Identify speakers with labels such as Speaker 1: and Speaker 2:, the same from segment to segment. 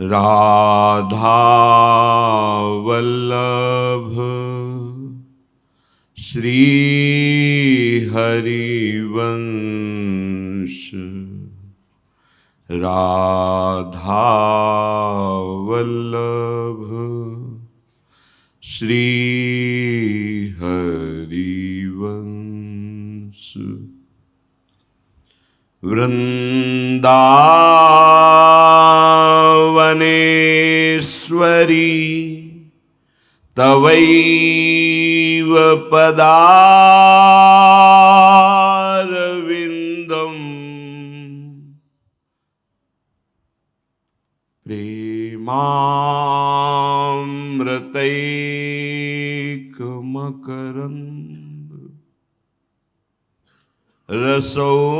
Speaker 1: राधा वल्लभ श्री हरिवंश। राधा वल्लभ श्री हरिवंश। वृंदावनेश्वरी तवैव पदारविन्दम् प्रेमामृतैकमकरन्द रसौघपूर्णम्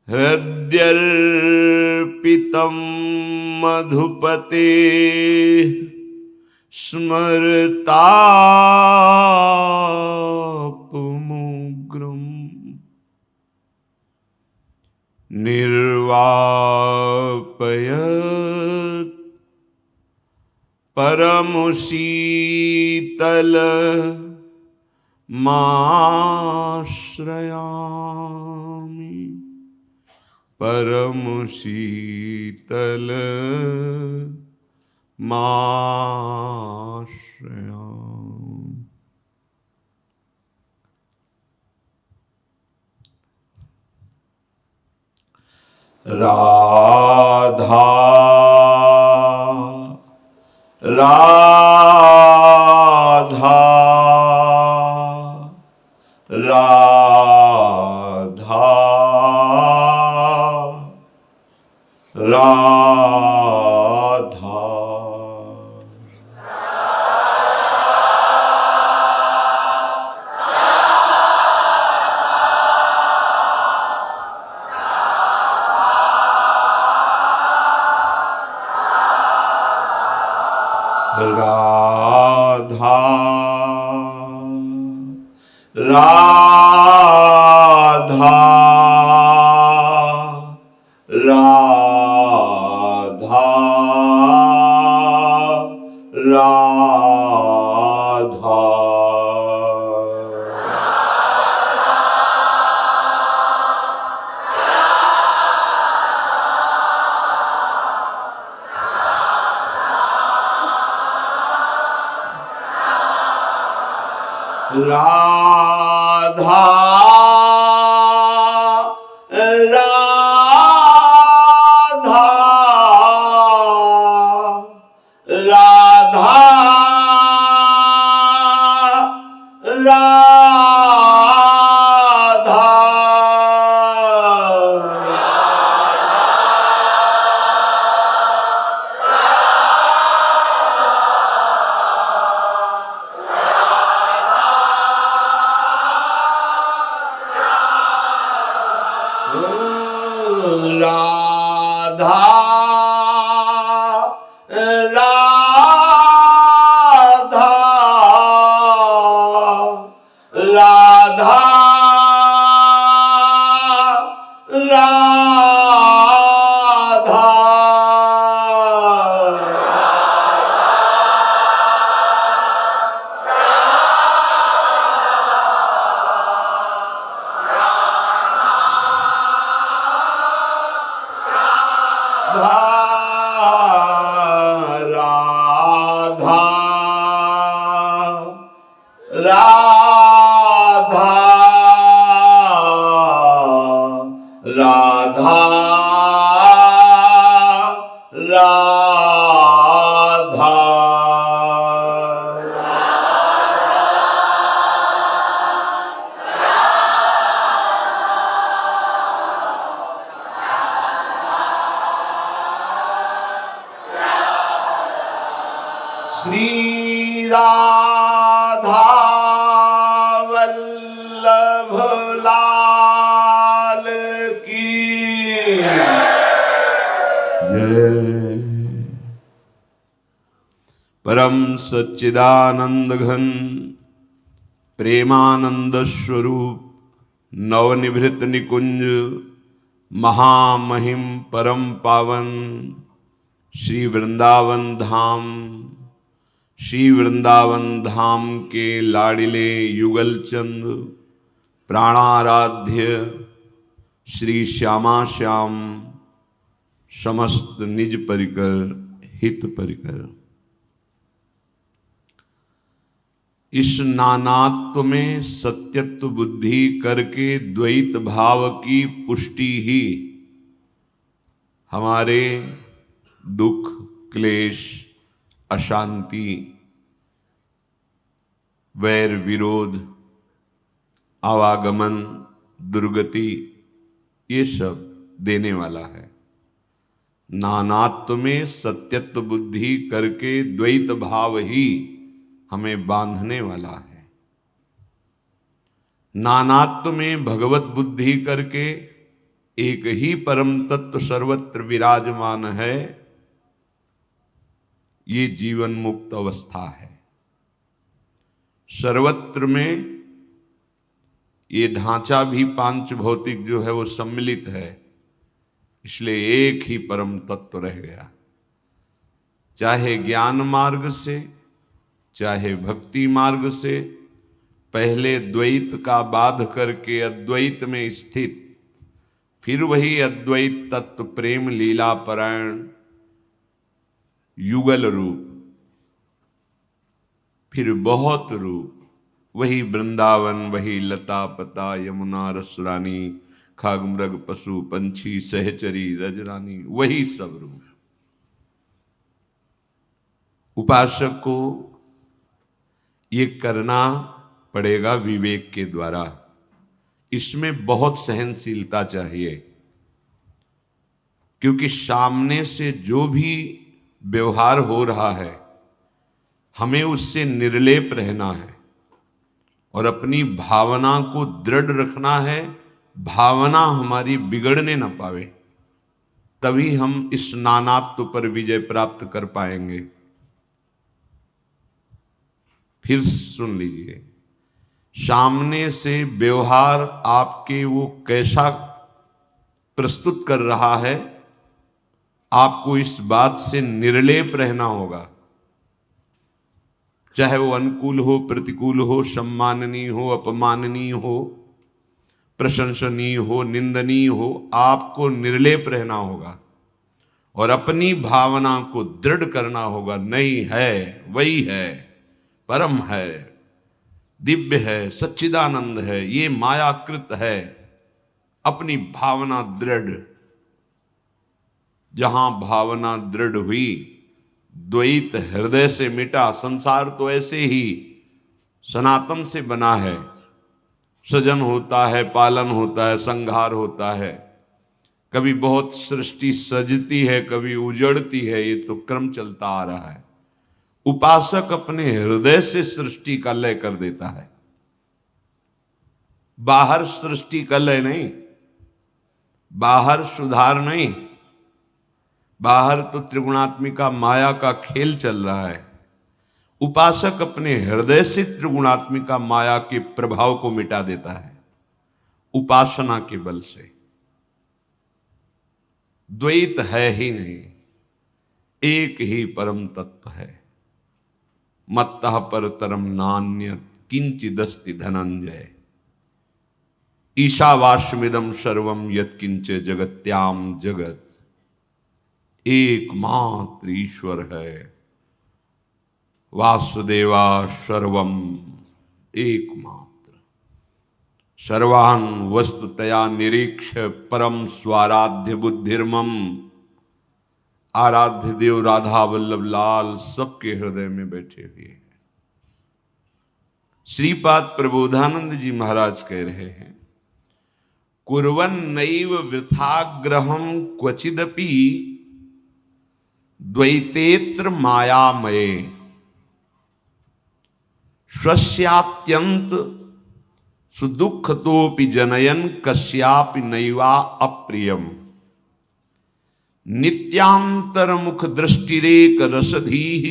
Speaker 1: हृद्यर्पितं मधुपते स्मरतापमुग्रम् निर्वापयत् परमशीतल माश्रयामि। परमशीतल माश्रयामि। राधा राधा राधा राधा। राधा राधा राधा राधा। राधा राधा राधा राधा राधा राधा राधा राधा। श्री राधा वल्लभ लाल की जय। परम सच्चिदानंद घन प्रेमानंद स्वरूप नवनिभृत निकुंज महामहिम परम पावन श्री वृंदावन धाम, श्री वृंदावन धाम के लाडिले युगल चंद प्राणाराध्य श्री श्यामा श्याम समस्त निज परिकर हित परिकर। इस नानात्व में सत्यत्व बुद्धि करके द्वैत भाव की पुष्टि ही हमारे दुख, क्लेश, अशांति, वैर विरोध, आवागमन, दुर्गति, ये सब देने वाला है। नानात्व में सत्यत्व बुद्धि करके द्वैत भाव ही हमें बांधने वाला है। नानात्व में भगवत बुद्धि करके एक ही परम तत्व सर्वत्र विराजमान है, ये जीवन मुक्त अवस्था है। सर्वत्र में ये ढांचा भी पांच भौतिक जो है वो सम्मिलित है, इसलिए एक ही परम तत्व रह गया। चाहे ज्ञान मार्ग से चाहे भक्ति मार्ग से, पहले द्वैत का बाध करके अद्वैत में स्थित, फिर वही अद्वैत तत्व प्रेम लीला परायण युगल रूप, फिर बहुत रूप, वही वृंदावन, वही लता पता यमुना रसरानी खाग मृग पशु पंछी सहचरी रजरानी, वही सब रूप। उपासक को ये करना पड़ेगा विवेक के द्वारा। इसमें बहुत सहनशीलता चाहिए, क्योंकि सामने से जो भी व्यवहार हो रहा है हमें उससे निर्लेप रहना है और अपनी भावना को दृढ़ रखना है। भावना हमारी बिगड़ने न पावे, तभी हम इस नानात्व पर विजय प्राप्त कर पाएंगे। फिर सुन लीजिए, सामने से व्यवहार आपके वो कैसा प्रस्तुत कर रहा है, आपको इस बात से निर्लेप रहना होगा। चाहे वो अनुकूल हो, प्रतिकूल हो, सम्माननीय हो, अपमाननीय हो, प्रशंसनीय हो, निंदनीय हो, आपको निर्लेप रहना होगा और अपनी भावना को दृढ़ करना होगा। नहीं है, वही है, परम है, दिव्य है, सच्चिदानंद है, ये मायाकृत है। अपनी भावना दृढ़, जहां भावना दृढ़ हुई, द्वैत हृदय से मिटा। संसार तो ऐसे ही सनातन से बना है, सृजन होता है, पालन होता है, संहार होता है, कभी बहुत सृष्टि सजती है, कभी उजड़ती है, ये तो क्रम चलता आ रहा है। उपासक अपने हृदय से सृष्टि का लय कर देता है, बाहर सृष्टि का लय नहीं, बाहर सुधार नहीं, बाहर तो त्रिगुणात्मिका माया का खेल चल रहा है। उपासक अपने हृदय से त्रिगुणात्मिका माया के प्रभाव को मिटा देता है उपासना के बल से। द्वैत है ही नहीं, एक ही परम तत्व है। मत्तः परतरम नान्यत् किंचिदस्ति धनंजय, ईशावास्यमिदं सर्वं यत्किंच जगत्याम जगत। एकमात्र ईश्वर है, वासुदेवा सर्वम, एकमात्र। सर्वान् वस्तुतया निरीक्ष परम स्वाराध्य बुद्धिर्मम। आराध्य देव राधा वल्लभ लाल सबके हृदय में बैठे हुए हैं। श्रीपाद प्रबोधानंद जी महाराज कह रहे हैं, कुर्वन् नैव वृथाग्रहं क्वचिदपि द्वैतेत्र मायामये, स्वस्यात्यंत सुदुःखतोपि जनयन् कस्यापि नैवा अप्रियम्। नित्यांतर मुख दृष्टिरेक रसधीः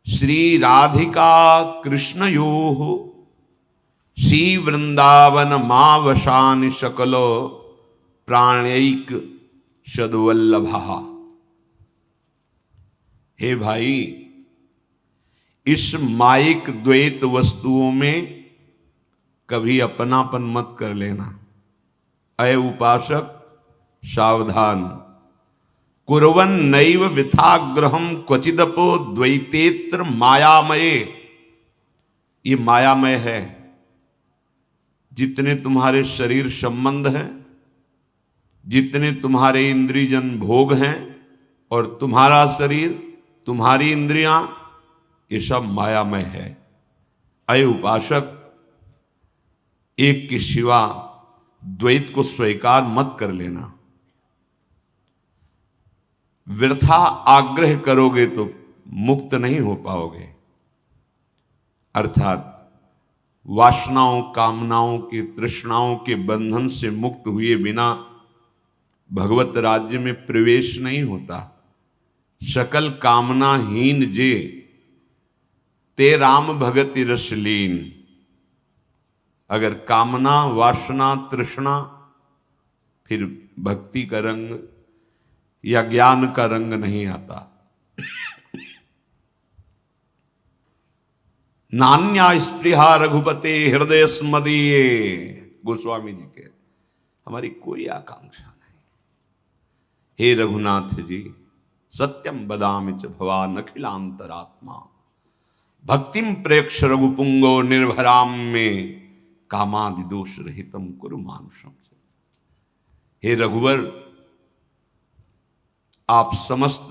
Speaker 1: श्री राधिका कृष्णयोः श्री वृंदावन मावशान शकलो प्राणैक सद्वल्लभा। हे भाई, इस माइक द्वैत वस्तुओं में कभी अपनापन मत कर लेना। अय उपासक सावधान। कुर्वन् नैव विथाग्रहम क्वचिदपो द्वैतेत्र मायामये। ये मायामय है। जितने तुम्हारे शरीर संबंध हैं, जितने तुम्हारे इंद्रियजन भोग हैं, और तुम्हारा शरीर, तुम्हारी इंद्रियां, ये सब मायामय है। अय उपासक, एक के सिवा द्वैत को स्वीकार मत कर लेना। व्यर्था आग्रह करोगे तो मुक्त नहीं हो पाओगे। अर्थात वासनाओं, कामनाओं की, तृष्णाओं के बंधन से मुक्त हुए बिना भगवत राज्य में प्रवेश नहीं होता। सकल कामनाहीन जे ते राम भगति रसलीन। अगर कामना, वासना, तृष्णा, फिर भक्ति का रंग या ज्ञान का रंग नहीं आता। नान्या स्पृहा रघुपते हृदय स्मदीये। गोस्वामी जी के, हमारी कोई आकांक्षा नहीं। हे रघुनाथ जी, सत्यम बदामि च भवान अखिलांतरात्मा भक्तिम प्रेक्ष रघुपुंगो निर्भराम में कामादि दोष रहितम कुरु मानुषम। हे रघुवर, आप समस्त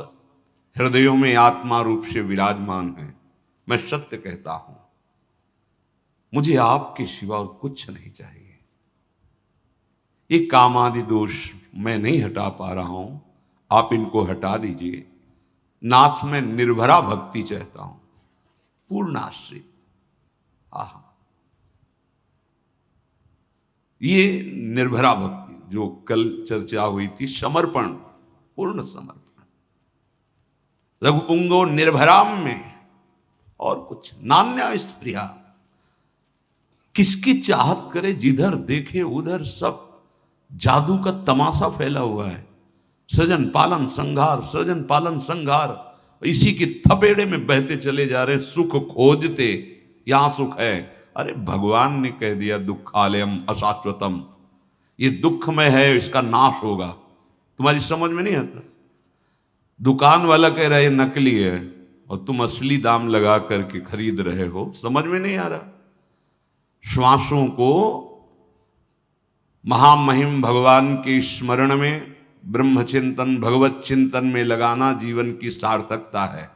Speaker 1: हृदयों में आत्मा रूप से विराजमान हैं। मैं सत्य कहता हूं, मुझे आपके सिवा और कुछ नहीं चाहिए। ये कामादि दोष मैं नहीं हटा पा रहा हूं, आप इनको हटा दीजिए। नाथ, मैं निर्भरा भक्ति चाहता हूं, पूर्ण आश्रित। आहा, ये निर्भरा भक्ति जो कल चर्चा हुई थी, समर्पण, पूर्ण समर्पण। रघुपुंगो निर्भराम में, और कुछ। नान्या स्पृहा, किसकी चाहत करे, जिधर देखे उधर सब जादू का तमाशा फैला हुआ है। सृजन पालन संहार, सृजन पालन संहार, इसी की थपेड़े में बहते चले जा रहे। सुख खोजते, यहां सुख है। अरे भगवान ने कह दिया दुखालयम अशाश्वतम, ये दुखमय है, इसका नाश होगा। तुम्हारी समझ में नहीं आता। दुकान वाला कह रहा है नकली है, और तुम असली दाम लगा करके खरीद रहे हो। समझ में नहीं आ रहा। श्वासों को महामहिम भगवान के स्मरण में, ब्रह्म चिंतन, भगवत चिंतन में लगाना जीवन की सार्थकता है,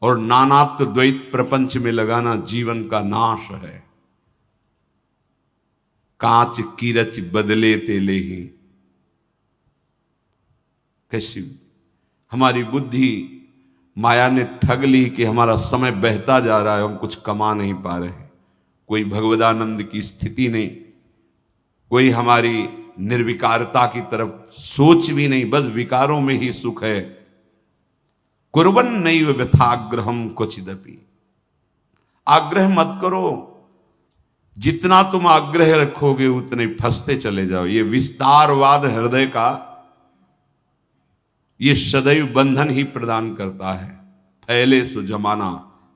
Speaker 1: और नानात्व द्वैत प्रपंच में लगाना जीवन का नाश है। कांच कीरच बदले तेले ही। कैसी हमारी बुद्धि माया ने ठग ली कि हमारा समय बहता जा रहा है, हम कुछ कमा नहीं पा रहे। कोई भगवदानंद की स्थिति नहीं, कोई हमारी निर्विकारता की तरफ सोच भी नहीं, बस विकारों में ही सुख है। कुर्वन् नैव व्यथाग्रहम क्वचिदपि। आग्रह मत करो। जितना तुम आग्रह रखोगे उतने फंसते चले जाओ। ये विस्तारवाद हृदय का, ये सदैव बंधन ही प्रदान करता है। फैले सो जमाना,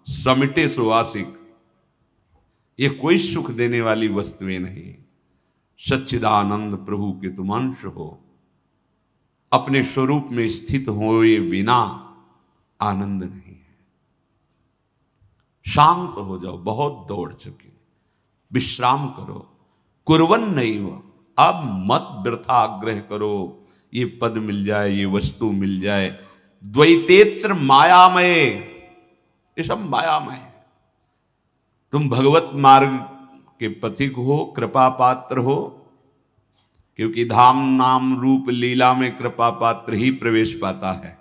Speaker 1: समिटे सो आशिक। ये कोई सुख देने वाली वस्तुएं नहीं। सच्चिदानंद प्रभु के तुम अंश हो, अपने स्वरूप में स्थित हुए बिना आनंद नहीं है। शांत हो जाओ, बहुत दौड़ चुके, विश्राम करो। कुर्वन् नैव, अब मत वृथा आग्रह करो, ये पद मिल जाए, ये वस्तु मिल जाए। द्वैतेत्र मायामय, ये सब मायामय है। तुम भगवत मार्ग के पथिक हो, कृपा पात्र हो, क्योंकि धाम नाम रूप लीला में कृपा पात्र ही प्रवेश पाता है।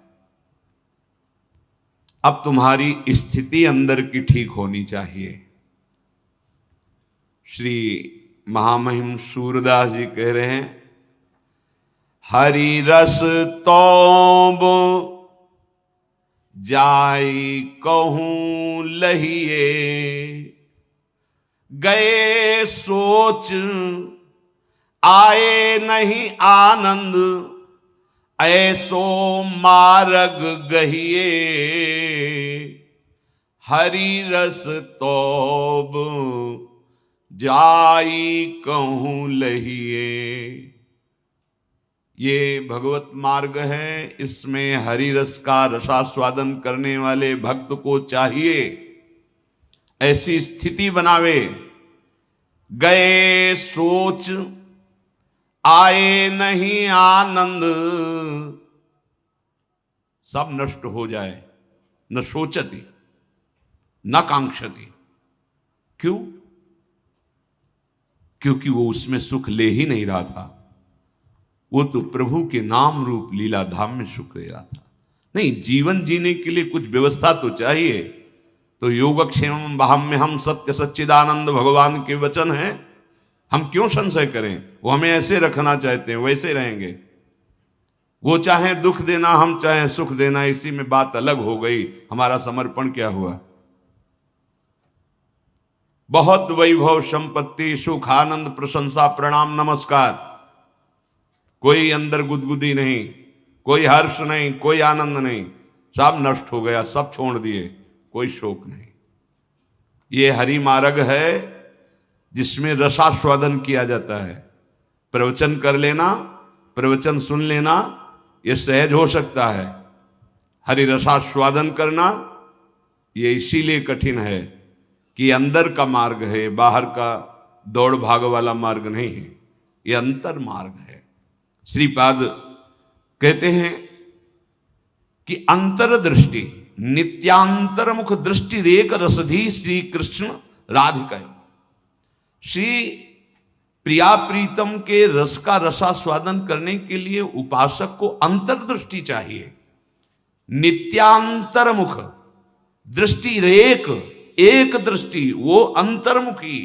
Speaker 1: अब तुम्हारी स्थिति अंदर की ठीक होनी चाहिए। श्री महामहिम सूरदास जी कह रहे हैं, हरि रस तौब जाई कहूं लहिए, गए सोच आए नहीं आनंद, ऐसो मार्ग गहिए हरि रस तोब जाई कहूं लहिए। ये भगवत मार्ग है, इसमें हरि रस का रसास्वादन करने वाले भक्त को चाहिए ऐसी स्थिति बनावे। गए सोच आए नहीं आनंद, सब नष्ट हो जाए। न सोचती न कांक्षती। क्यों? क्योंकि वो उसमें सुख ले ही नहीं रहा था। वो तो प्रभु के नाम रूप लीला धाम में सुख ले रहा था। नहीं, जीवन जीने के लिए कुछ व्यवस्था तो चाहिए। तो योगक्षेमम वहाम्य हम सत्य सच्चिदानंद भगवान के वचन हैं। हम क्यों संशय करें? वो हमें ऐसे रखना चाहते हैं, वैसे रहेंगे। वो चाहे दुख देना, हम चाहे सुख देना, इसी में बात अलग हो गई। हमारा समर्पण क्या हुआ? बहुत वैभव संपत्ति सुख आनंद प्रशंसा प्रणाम नमस्कार, कोई अंदर गुदगुदी नहीं, कोई हर्ष नहीं, कोई आनंद नहीं, सब नष्ट हो गया, सब छोड़ दिए, कोई शोक नहीं। ये हरि मार्ग है जिसमें रसास्वादन किया जाता है। प्रवचन कर लेना, प्रवचन सुन लेना, ये सहज हो सकता है। हरि रसास्वादन करना ये इसीलिए कठिन है कि अंदर का मार्ग है, बाहर का दौड़ भाग वाला मार्ग नहीं है, ये अंतर मार्ग है। श्रीपाद कहते हैं कि अंतरदृष्टि नित्यांतर मुख दृष्टि रेक रसधी श्री कृष्ण राधिका। श्री प्रिया प्रीतम के रस का रसास्वादन करने के लिए उपासक को अंतर्दृष्टि चाहिए। नित्यांतर मुख दृष्टि रेक, एक दृष्टि, वो अंतर्मुखी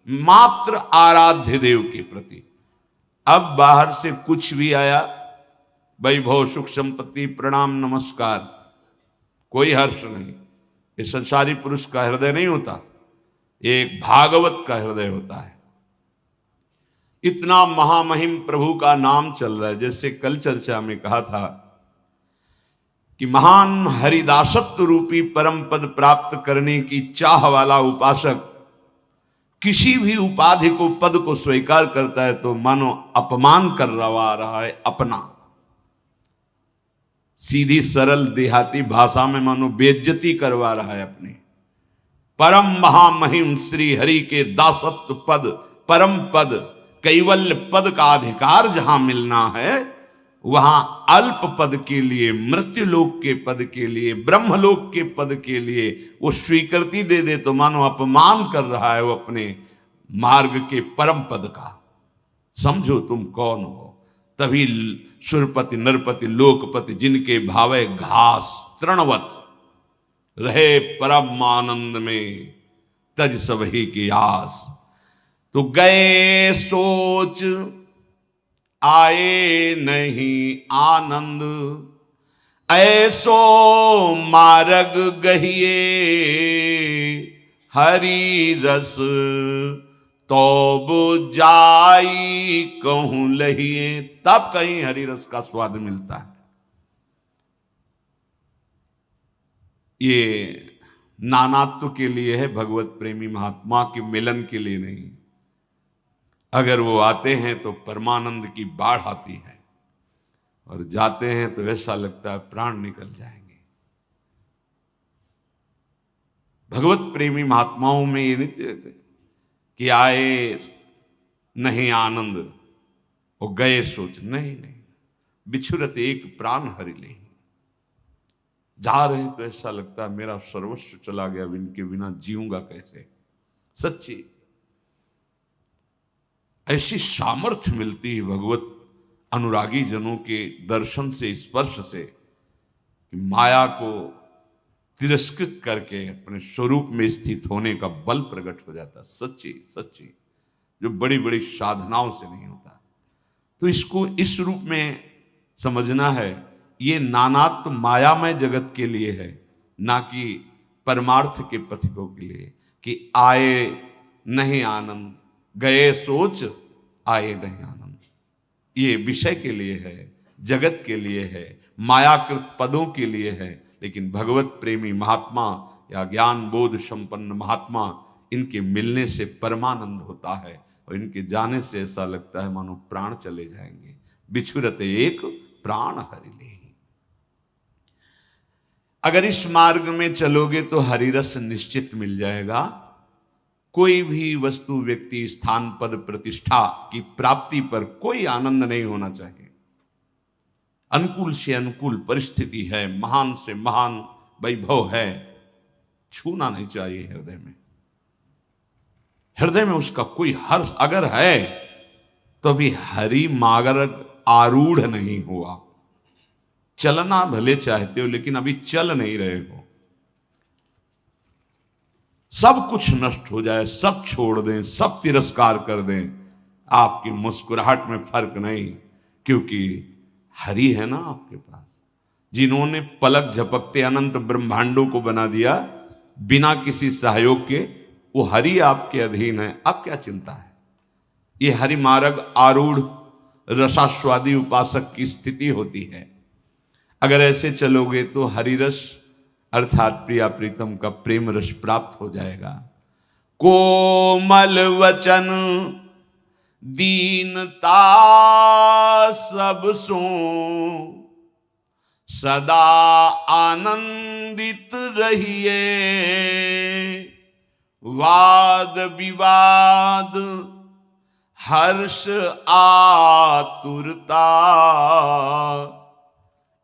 Speaker 1: मात्र आराध्य देव के प्रति। अब बाहर से कुछ भी आया, वैभव सुख संपत्ति प्रणाम नमस्कार, कोई हर्ष नहीं। ये संसारी पुरुष का हृदय नहीं होता, एक भागवत का हृदय होता है। इतना महामहिम प्रभु का नाम चल रहा है। जैसे कल चर्चा में कहा था कि महान हरिदासत्व रूपी परम पद प्राप्त करने की चाह वाला उपासक किसी भी उपाधि को, पद को स्वीकार करता है तो मानो अपमान कर रहा है अपना। सीधी सरल देहाती भाषा में मानो बेइज्जती करवा रहा है अपने। परम महामहिम श्री हरि के दासत्व पद, परम पद, कैवल्य पद का अधिकार जहां मिलना है, वहां अल्प पद के लिए, मृत्युलोक के पद के लिए, ब्रह्मलोक के पद के लिए वो स्वीकृति दे दे तो मानो अपमान कर रहा है वो अपने मार्ग के परम पद का। समझो तुम कौन हो। तभी सुरपति नरपति लोकपति जिनके भावे घास तृणवत रहे परम आनंद में तज सबही की आस। तो गए सोच आए नहीं आनंद, ऐसो मार्ग गहिए हरि रस तोब जाई कहूं लहिए। तब कहीं हरि रस का स्वाद मिलता है। ये नानात्व के लिए है, भगवत प्रेमी महात्मा के मिलन के लिए नहीं। अगर वो आते हैं तो परमानंद की बाढ़ आती है, और जाते हैं तो ऐसा लगता है प्राण निकल जाएंगे। भगवत प्रेमी महात्माओं में ये नित्य कि आए नहीं आनंद और गए सोच, नहीं नहीं, बिछुरत एक प्राण हरि ले। जा रहे तो ऐसा लगता है मेरा सर्वस्व चला गया, इनके बिना जीऊंगा कैसे। सच्ची ऐसी सामर्थ्य मिलती है भगवत अनुरागी जनों के दर्शन से, स्पर्श से, कि माया को तिरस्कृत करके अपने स्वरूप में स्थित होने का बल प्रकट हो जाता। सच्ची सच्ची, जो बड़ी बड़ी साधनाओं से नहीं होता। तो इसको इस रूप में समझना है। ये नानात्व मायामय जगत के लिए है, ना कि परमार्थ के पथिकों के लिए। कि आए नहीं आनंद, गए सोच आए नहीं आनंद। ये विषय के लिए है, जगत के लिए है, मायाकृत पदों के लिए है, लेकिन भगवत प्रेमी महात्मा या ज्ञान बोध संपन्न महात्मा, इनके मिलने से परमानंद होता है और इनके जाने से ऐसा लगता है मानो प्राण चले जाएंगे। बिछुरते एक प्राण हरि ले। अगर इस मार्ग में चलोगे तो हरि रस निश्चित मिल जाएगा। कोई भी वस्तु, व्यक्ति, स्थान, पद, प्रतिष्ठा की प्राप्ति पर कोई आनंद नहीं होना चाहिए। अनुकूल से अनुकूल परिस्थिति है, महान से महान वैभव है, छूना नहीं चाहिए हृदय में। हृदय में उसका कोई हर्ष अगर है तो भी हरि मार्ग आरूढ़ नहीं हुआ। चलना भले चाहते हो लेकिन अभी चल नहीं रहे हो। सब कुछ नष्ट हो जाए, सब छोड़ दें, सब तिरस्कार कर दें, आपकी मुस्कुराहट में फर्क नहीं, क्योंकि हरि है ना आपके पास, जिन्होंने पलक झपकते अनंत ब्रह्मांडों को बना दिया बिना किसी सहयोग के। वो हरि आपके अधीन है, अब क्या चिंता है। ये हरि मार्ग आरूढ़ रसास्वादी उपासक की स्थिति होती है। अगर ऐसे चलोगे तो हरि रस अर्थात प्रिया प्रीतम का प्रेम रस प्राप्त हो जाएगा। कोमल वचन दीनता सब सो, सदा आनंदित रहिए। वाद विवाद हर्ष आतुरता,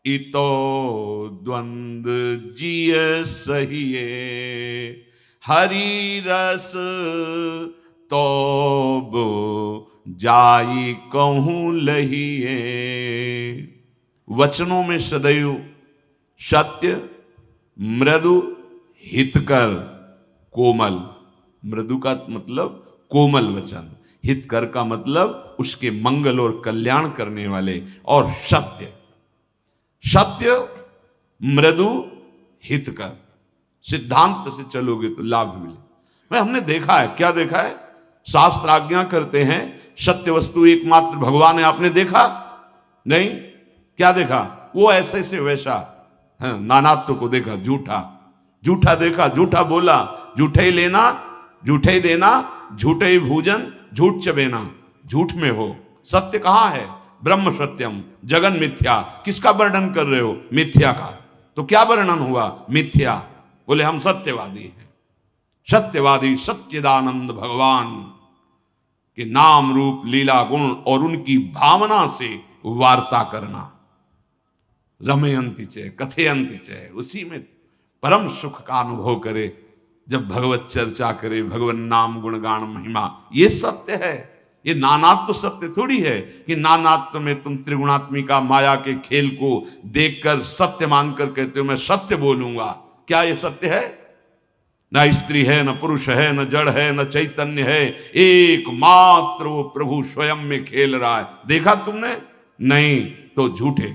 Speaker 1: इतो द्वंद जिय सहिए। हरि रस तोब जाई कहूं लहिए। वचनों में सदैव सत्य, मृदु, हितकर, कोमल। मृदु का मतलब कोमल वचन, हितकर का मतलब उसके मंगल और कल्याण करने वाले, और सत्य, सत्य, मृदु, हितकर सिद्धांत से चलोगे तो लाभ मिले। मैं हमने देखा है, क्या देखा है, शास्त्र आज्ञा करते हैं सत्य वस्तु एकमात्र भगवान है। आपने देखा नहीं? क्या देखा? वो ऐसे से वैसा नानात्व को देखा, झूठा झूठा देखा, झूठा बोला, झूठे ही लेना, झूठे ही देना, झूठे ही भोजन, झूठ चबेना, झूठ में हो। सत्य कहाँ है? ब्रह्म सत्यम जगन मिथ्या। किसका वर्णन कर रहे हो? मिथ्या का। तो क्या वर्णन हुआ? मिथ्या। बोले हम सत्यवादी हैं। सत्यवादी सच्चिदानंद भगवान के नाम रूप लीला गुण और उनकी भावना से वार्ता करना। रमयंती च कथयंती च, उसी में परम सुख का अनुभव करे। जब भगवत चर्चा करे, भगवान नाम गुणगान महिमा, ये सत्य है। ये नानात्व सत्य थोड़ी है कि नानात्व में तुम त्रिगुणात्मिका माया के खेल को देखकर सत्य मानकर कहते हो मैं सत्य बोलूंगा। क्या ये सत्य है? न स्त्री है, न पुरुष है, न जड़ है, न चैतन्य है, एकमात्र वो प्रभु स्वयं में खेल रहा है। देखा तुमने? नहीं तो झूठे।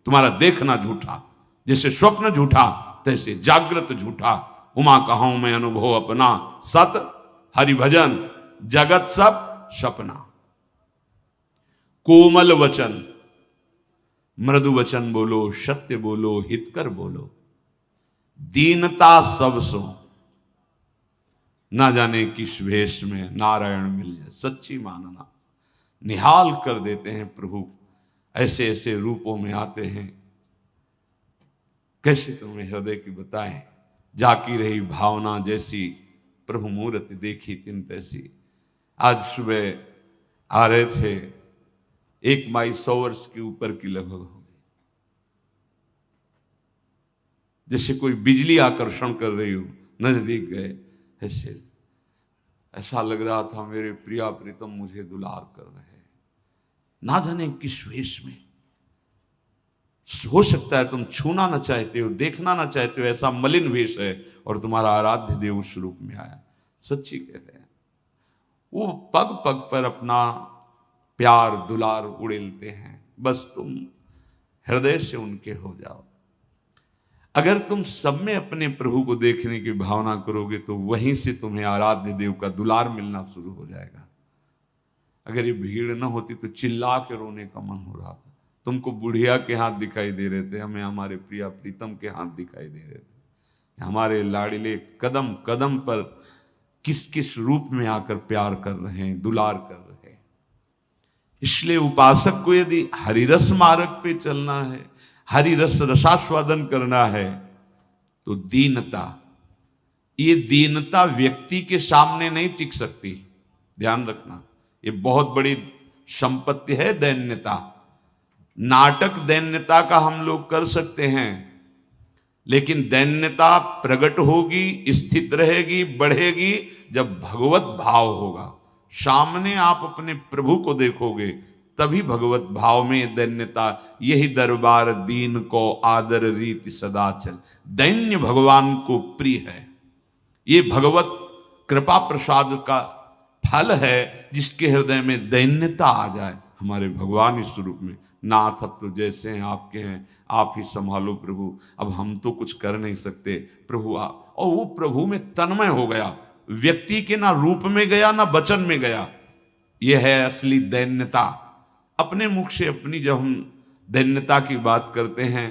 Speaker 1: तुम्हारा देखना झूठा, जैसे स्वप्न झूठा तैसे जागृत झूठा। उमा कहूं मैं अनुभव अपना, सत हरिभजन जगत सब सपना। कोमल वचन, मृदु वचन बोलो, सत्य बोलो, हितकर बोलो। दीनता सब सो, ना जाने किस वेश में नारायण मिल जाए। सच्ची मानना, निहाल कर देते हैं प्रभु, ऐसे ऐसे रूपों में आते हैं। कैसे तुम्हें हृदय की बताएं। जाकी रही भावना जैसी, प्रभु मूर्ति देखी तिन तैसी। आज सुबह आ रहे थे, एक माई 100 वर्ष के ऊपर की लगभग हो गई, जैसे कोई बिजली आकर्षण कर रही हो। नजदीक गए, ऐसे ऐसा लग रहा था मेरे प्रिया प्रीतम मुझे दुलार कर रहे हैं। ना जाने किस वेश में। हो सकता है तुम छूना ना चाहते हो, देखना ना चाहते हो, ऐसा मलिन वेश है और तुम्हारा आराध्य देव उस रूप में आया। सच्ची कहते हैं, वो पग पग पर अपना प्यार दुलार उड़ेलते हैं। बस तुम हृदय से उनके हो जाओ। अगर तुम सब में अपने प्रभु को देखने की भावना करोगे तो वहीं से तुम्हें आराध्य देव का दुलार मिलना शुरू हो जाएगा। अगर ये भीड़ न होती तो चिल्ला के रोने का मन हो रहा था। तुमको बुढ़िया के हाथ दिखाई दे रहे थे, हमें हमारे प्रिया प्रीतम के हाथ दिखाई दे रहे थे। हमारे लाडले कदम कदम पर किस किस रूप में आकर प्यार कर रहे हैं, दुलार कर रहे हैं। इसलिए उपासक को यदि हरिरस मार्ग पे चलना है, हरि रस रसास्वादन करना है, तो दीनता, ये दीनता व्यक्ति के सामने नहीं टिक सकती। ध्यान रखना, ये बहुत बड़ी संपत्ति है दैन्यता। नाटक दैन्यता का हम लोग कर सकते हैं, लेकिन दैन्यता प्रकट होगी, स्थित रहेगी, बढ़ेगी जब भगवत भाव होगा। सामने आप अपने प्रभु को देखोगे तभी भगवत भाव में दैन्यता। यही दरबार दीन को आदर रीति सदा चल। दैन्य भगवान को प्रिय है। ये भगवत कृपा प्रसाद का फल है, जिसके हृदय में दैन्यता आ जाए। हमारे भगवान इस स्वरूप में, नाथ अब तो जैसे हैं आपके हैं, आप ही संभालो प्रभु, अब हम तो कुछ कर नहीं सकते प्रभु आप। और वो प्रभु में तन्मय हो गया, व्यक्ति के ना रूप में गया ना वचन में गया। यह है असली दैन्यता। अपने मुख से अपनी जब हम दैन्यता की बात करते हैं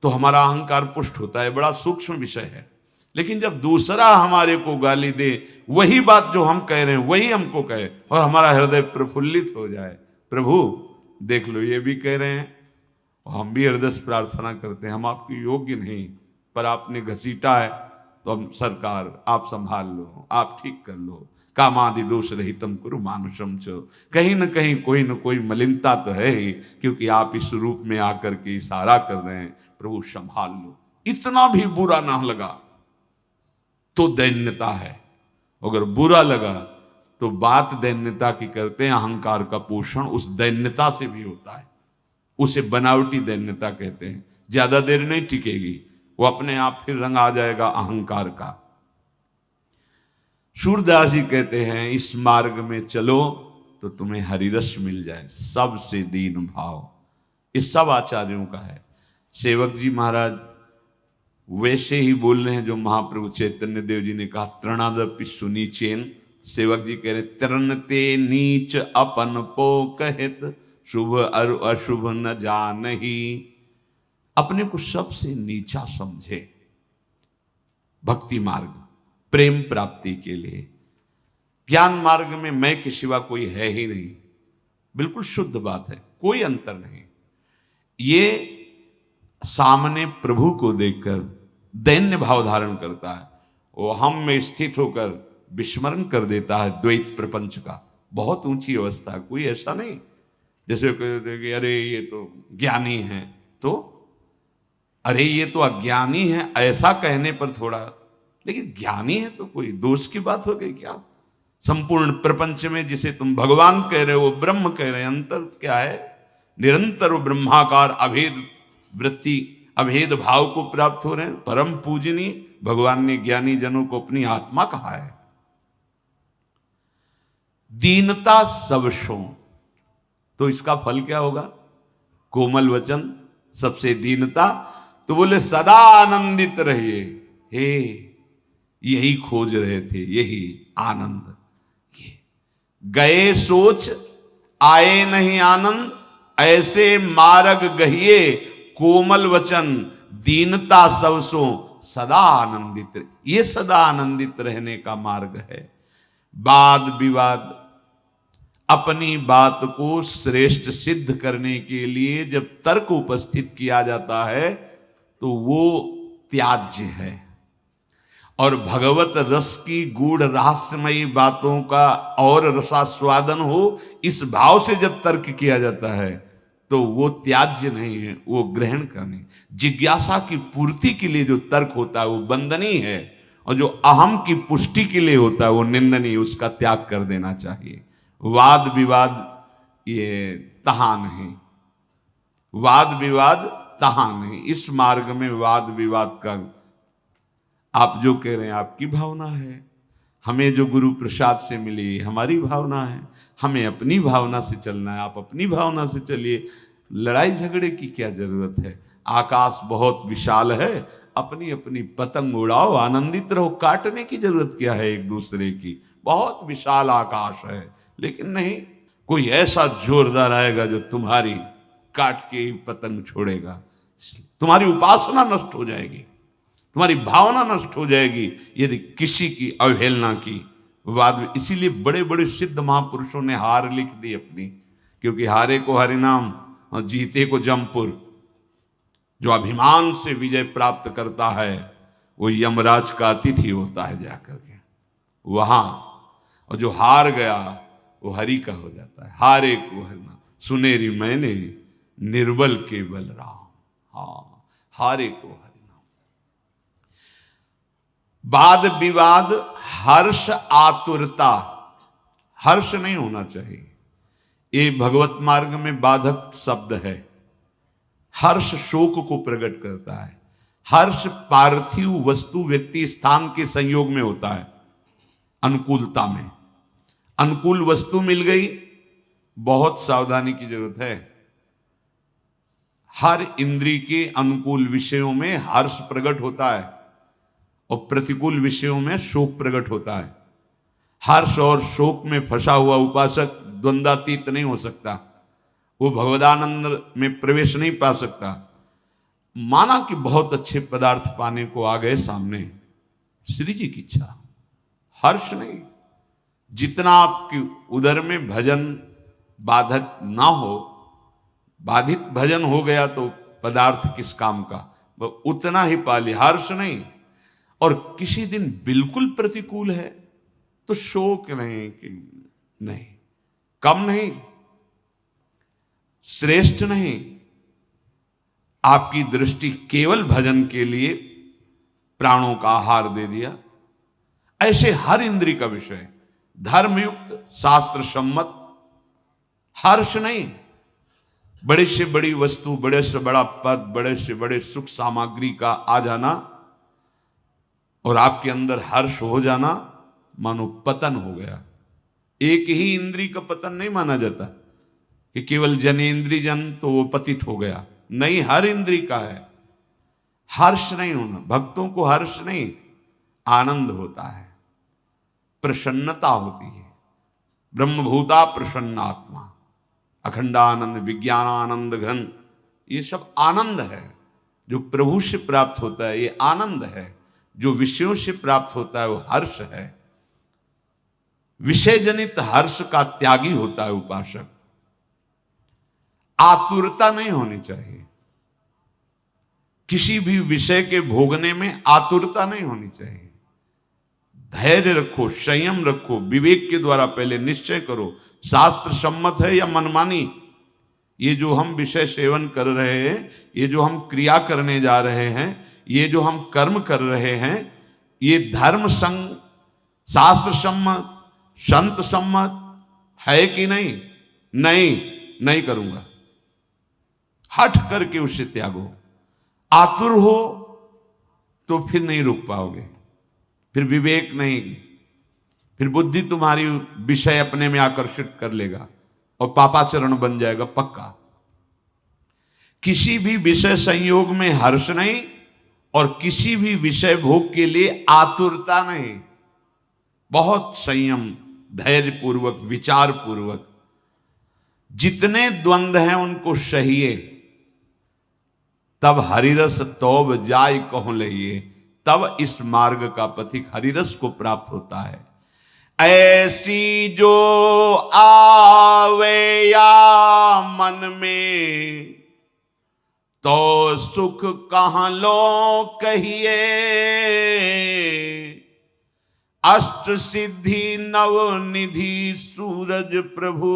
Speaker 1: तो हमारा अहंकार पुष्ट होता है, बड़ा सूक्ष्म विषय है। लेकिन जब दूसरा हमारे को गाली दे, वही बात जो हम कह रहे हैं वही हमको कहे और हमारा हृदय प्रफुल्लित हो जाए, प्रभु देख लो ये भी कह रहे हैं, हम भी हृदय से प्रार्थना करते हैं, हम आपके योग्य नहीं, पर आपने घसीटा है तो हम सरकार आप संभाल लो, आप ठीक कर लो। कामादि दोष रहितम कुरु मानुषम चो। कहीं न कहीं कोई न कोई मलिनता तो है ही, क्योंकि आप इस रूप में आकर के इशारा कर रहे हैं, प्रभु संभाल लो। इतना भी बुरा ना लगा तो दैन्यता है, अगर बुरा लगा तो बात दैन्यता की करते हैं। अहंकार का पोषण उस दैन्यता से भी होता है, उसे बनावटी दैन्यता कहते हैं। ज्यादा देर नहीं टिकेगी, वो अपने आप फिर रंग आ जाएगा अहंकार का। सूरदास जी कहते हैं, इस मार्ग में चलो तो तुम्हें हरिरस मिल जाए, सबसे दीन भाव। इस सब आचार्यों का है। सेवक जी महाराज वैसे ही बोल रहे हैं जो महाप्रभु चैतन्य देव जी ने कहा, तृणादपि सुनीचेन। सेवक जी कह रहे, तृणते नीच अपन पो कहत, शुभ और अशुभ न जानही। अपने को सबसे नीचा समझे भक्ति मार्ग, प्रेम प्राप्ति के लिए। ज्ञान मार्ग में मैं के सिवा कोई है ही नहीं, बिल्कुल शुद्ध बात है, कोई अंतर नहीं। ये सामने प्रभु को देखकर दैन्य भाव धारण करता है, वो हम में स्थित होकर विस्मरण कर देता है द्वैत प्रपंच का। बहुत ऊंची अवस्था, कोई ऐसा नहीं जैसे कहते कि अरे ये तो ज्ञानी है, तो अरे ये तो अज्ञानी है, ऐसा कहने पर थोड़ा, लेकिन ज्ञानी है तो कोई दोष की बात हो गई क्या? संपूर्ण प्रपंच में जिसे तुम भगवान कह रहे हो वो ब्रह्म कह रहे हैं, अंतर क्या है? निरंतर वो ब्रह्माकार अभेद वृत्ति, अभेद भाव को प्राप्त हो रहे हैं। परम पूजनीय भगवान ने ज्ञानी जनों को अपनी आत्मा कहा है। दीनता सबसो, तो इसका फल क्या होगा? कोमल वचन, सबसे दीनता। तो बोले सदा आनंदित रहिए। हे, यही खोज रहे थे, यही आनंद। ये गए सोच आए नहीं आनंद, ऐसे मार्ग गहिए कोमल वचन, दीनता सबसो सदा आनंदित। ये सदा आनंदित रहने का मार्ग है। वाद विवाद, अपनी बात को श्रेष्ठ सिद्ध करने के लिए जब तर्क उपस्थित किया जाता है तो वो त्याज्य है। और भगवत रस की गूढ़ रहस्यमयी बातों का और रसास्वादन हो, इस भाव से जब तर्क किया जाता है तो वो त्याज्य नहीं है, वो ग्रहण करने। जिज्ञासा की पूर्ति के लिए जो तर्क होता है वो वंदनीय है, और जो अहम की पुष्टि के लिए होता है वो निंदनीय, उसका त्याग कर देना चाहिए। वाद विवाद ये तहा नहीं, वाद विवाद तहा नहीं। इस मार्ग में वाद विवाद का, आप जो कह रहे हैं आपकी भावना है, हमें जो गुरु प्रसाद से मिली हमारी भावना है, हमें अपनी भावना से चलना है, आप अपनी भावना से चलिए। लड़ाई झगड़े की क्या जरूरत है? आकाश बहुत विशाल है, अपनी अपनी पतंग उड़ाओ, आनंदित रहो, काटने की जरूरत क्या है एक दूसरे की। बहुत विशाल आकाश है, लेकिन नहीं, कोई ऐसा जोरदार आएगा जो तुम्हारी काट के ही पतंग छोड़ेगा। तुम्हारी उपासना नष्ट हो जाएगी, तुम्हारी भावना नष्ट हो जाएगी यदि किसी की अवहेलना की। वाद इसीलिए बड़े बड़े सिद्ध महापुरुषों ने हार लिख दी अपनी, क्योंकि हारे को हरिनाम और जीते को जमपुर। जो अभिमान से विजय प्राप्त करता है वो यमराज का अतिथि होता है जाकर के वहां, और जो हार गया वो हरि का हो जाता है। हारे को हरिनाम सुनेरी मैंने निर्बल केवल राम। हाँ, हारे को हरिनाम। वाद विवाद, हर्ष आतुरता, हर्ष नहीं होना चाहिए, ये भगवत मार्ग में बाधक शब्द है। हर्ष शोक को प्रकट करता है। हर्ष पार्थिव वस्तु व्यक्ति स्थान के संयोग में होता है, अनुकूलता में। अनुकूल वस्तु मिल गई, बहुत सावधानी की जरूरत है। हर इंद्रिय के अनुकूल विषयों में हर्ष प्रकट होता है और प्रतिकूल विषयों में शोक प्रकट होता है। हर्ष और शोक में फंसा हुआ उपासक द्वंद्वातीत नहीं हो सकता, वो भगवदानंद में प्रवेश नहीं पा सकता। माना कि बहुत अच्छे पदार्थ पाने को आ गए सामने, श्री जी की इच्छा, हर्ष नहीं। जितना आपकी उदर में भजन बाधक ना हो, बाधित भजन हो गया तो पदार्थ किस काम का, वो उतना ही पा लिया, हर्ष नहीं। और किसी दिन बिल्कुल प्रतिकूल है तो शोक नहीं कि नहीं, कम नहीं, श्रेष्ठ नहीं। आपकी दृष्टि केवल भजन के लिए प्राणों का आहार दे दिया। ऐसे हर इंद्रिय का विषय धर्मयुक्त शास्त्र सम्मत हर्ष नहीं। बड़े से बड़ी वस्तु, बड़े से बड़ा पद, बड़े से बड़े सुख सामग्री का आ जाना और आपके अंदर हर्ष हो जाना, मानो पतन हो गया। एक ही इंद्रिय का पतन नहीं माना जाता कि केवल जनेन्द्रिय जन तो वो पतित हो गया, नहीं, हर इंद्रिय का है। हर्ष नहीं होना, भक्तों को हर्ष नहीं, आनंद होता है, प्रसन्नता होती है। ब्रह्मभूता प्रसन्नात्मा, अखंडानंद, विज्ञानानंद घन, ये सब आनंद है जो प्रभु से प्राप्त होता है, ये आनंद है। जो विषयों से प्राप्त होता है वो हर्ष है। विषय जनित हर्ष का त्यागी होता है उपासक। आतुरता नहीं होनी चाहिए, किसी भी विषय के भोगने में आतुरता नहीं होनी चाहिए। धैर्य रखो, संयम रखो, विवेक के द्वारा पहले निश्चय करो, शास्त्र सम्मत है या मनमानी। ये जो हम विषय सेवन कर रहे हैं, ये जो हम क्रिया करने जा रहे हैं, ये जो हम कर्म कर रहे हैं, ये धर्म संग, शास्त्र सम्मत, संत सम्मत है कि नहीं? नहीं, नहीं करूंगा। हट करके उसे त्यागो। आतुर हो तो फिर नहीं रुक पाओगे, फिर विवेक नहीं, फिर बुद्धि तुम्हारी विषय अपने में आकर्षित कर लेगा और पापाचरण बन जाएगा पक्का। किसी भी विषय संयोग में हर्ष नहीं और किसी भी विषय भोग के लिए आतुरता नहीं। बहुत संयम, धैर्य पूर्वक, विचार पूर्वक, जितने द्वंद्व हैं उनको सहिए, तब हरिरस तौब जाय कहूं लहिए, तब इस मार्ग का पथिक हरिरस को प्राप्त होता है। ऐसी जो आवे या मन में, तो सुख कहां लो कहिए। अष्ट सिद्धि नव निधि सूरज प्रभु,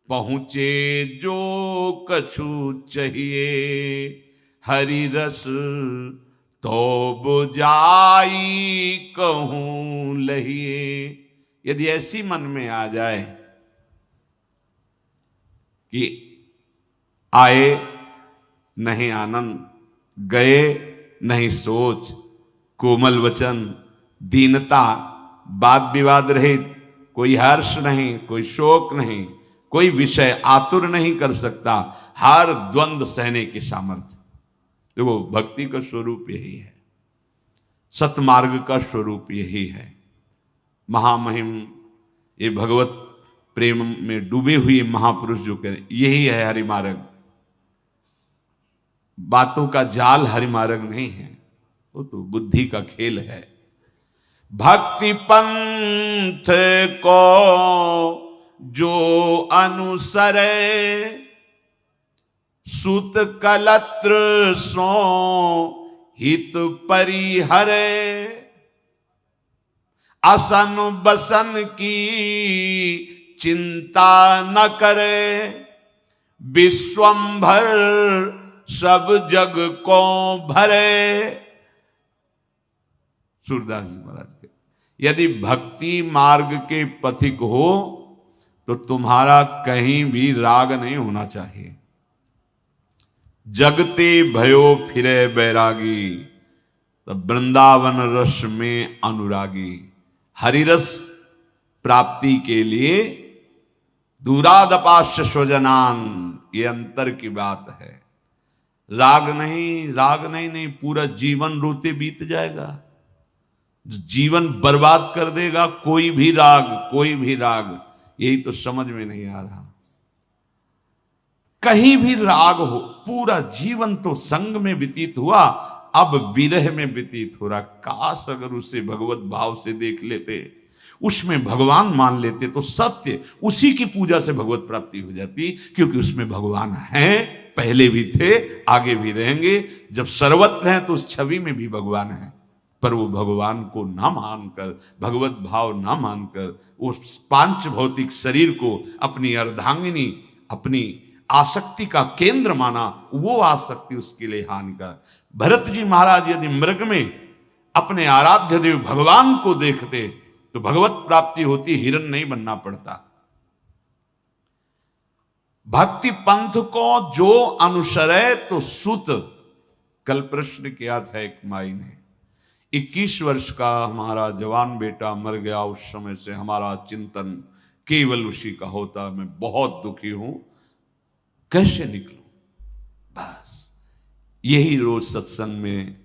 Speaker 1: पहुंचे जो कछु चाहिए। हरि रस तो बुझाई कहूं लहिए। यदि ऐसी मन में आ जाए कि आए नहीं आनंद, गए नहीं सोच, कोमल वचन, दीनता, वाद विवाद रहित, कोई हर्ष नहीं, कोई शोक नहीं, कोई विषय आतुर नहीं कर सकता, हर द्वंद्व सहने की सामर्थ्य, देखो भक्ति का स्वरूप यही है, सतमार्ग का स्वरूप यही है। महामहिम ये भगवत प्रेम में डूबे हुए महापुरुष जो करें, यही है हरिमार्ग। बातों का जाल हरिमार्ग नहीं है, वो तो बुद्धि का खेल है। भक्ति पंथ को जो अनुसरे, सुत कलत्र सो हित परिहरे, असन बसन की चिंता न करे, विश्वंभर सब जग को भरे। सूरदास जी महाराज के, यदि भक्ति मार्ग के पथिक हो तो तुम्हारा कहीं भी राग नहीं होना चाहिए। जगते भयो फिरे बैरागी, तब वृंदावन रस में अनुरागी। हरिरस प्राप्ति के लिए दूरादपाश्य स्वजनान, ये अंतर की बात है। राग नहीं, पूरा जीवन रोते बीत जाएगा, जीवन बर्बाद कर देगा कोई भी राग। यही तो समझ में नहीं आ रहा। कहीं भी राग हो, पूरा जीवन तो संग में व्यतीत हुआ, अब विरह में व्यतीत हो रहा। काश अगर उसे भगवत भाव से देख लेते, उसमें भगवान मान लेते, तो सत्य उसी की पूजा से भगवत प्राप्ति हो जाती, क्योंकि उसमें भगवान है, पहले भी थे, आगे भी रहेंगे। जब सर्वत्र हैं तो उस छवि में भी भगवान है, पर वो भगवान को ना मानकर, भगवत भाव ना मानकर, उस पांच भौतिक शरीर को अपनी अर्धांगिनी, अपनी आसक्ति का केंद्र माना। वो आसक्ति उसके लिए हानिकारक। भरत जी महाराज यदि मृग में अपने आराध्य देव भगवान को देखते तो भगवत प्राप्ति होती, हिरण नहीं बनना पड़ता। भक्ति पंथ को जो अनुसरे तो सुत। कल प्रश्न किया था एक माई ने, 21 वर्ष का हमारा जवान बेटा मर गया, उस समय से हमारा चिंतन केवल उसी का होता, मैं बहुत दुखी हूं, कैसे निकलूं। बस यही रोज सत्संग में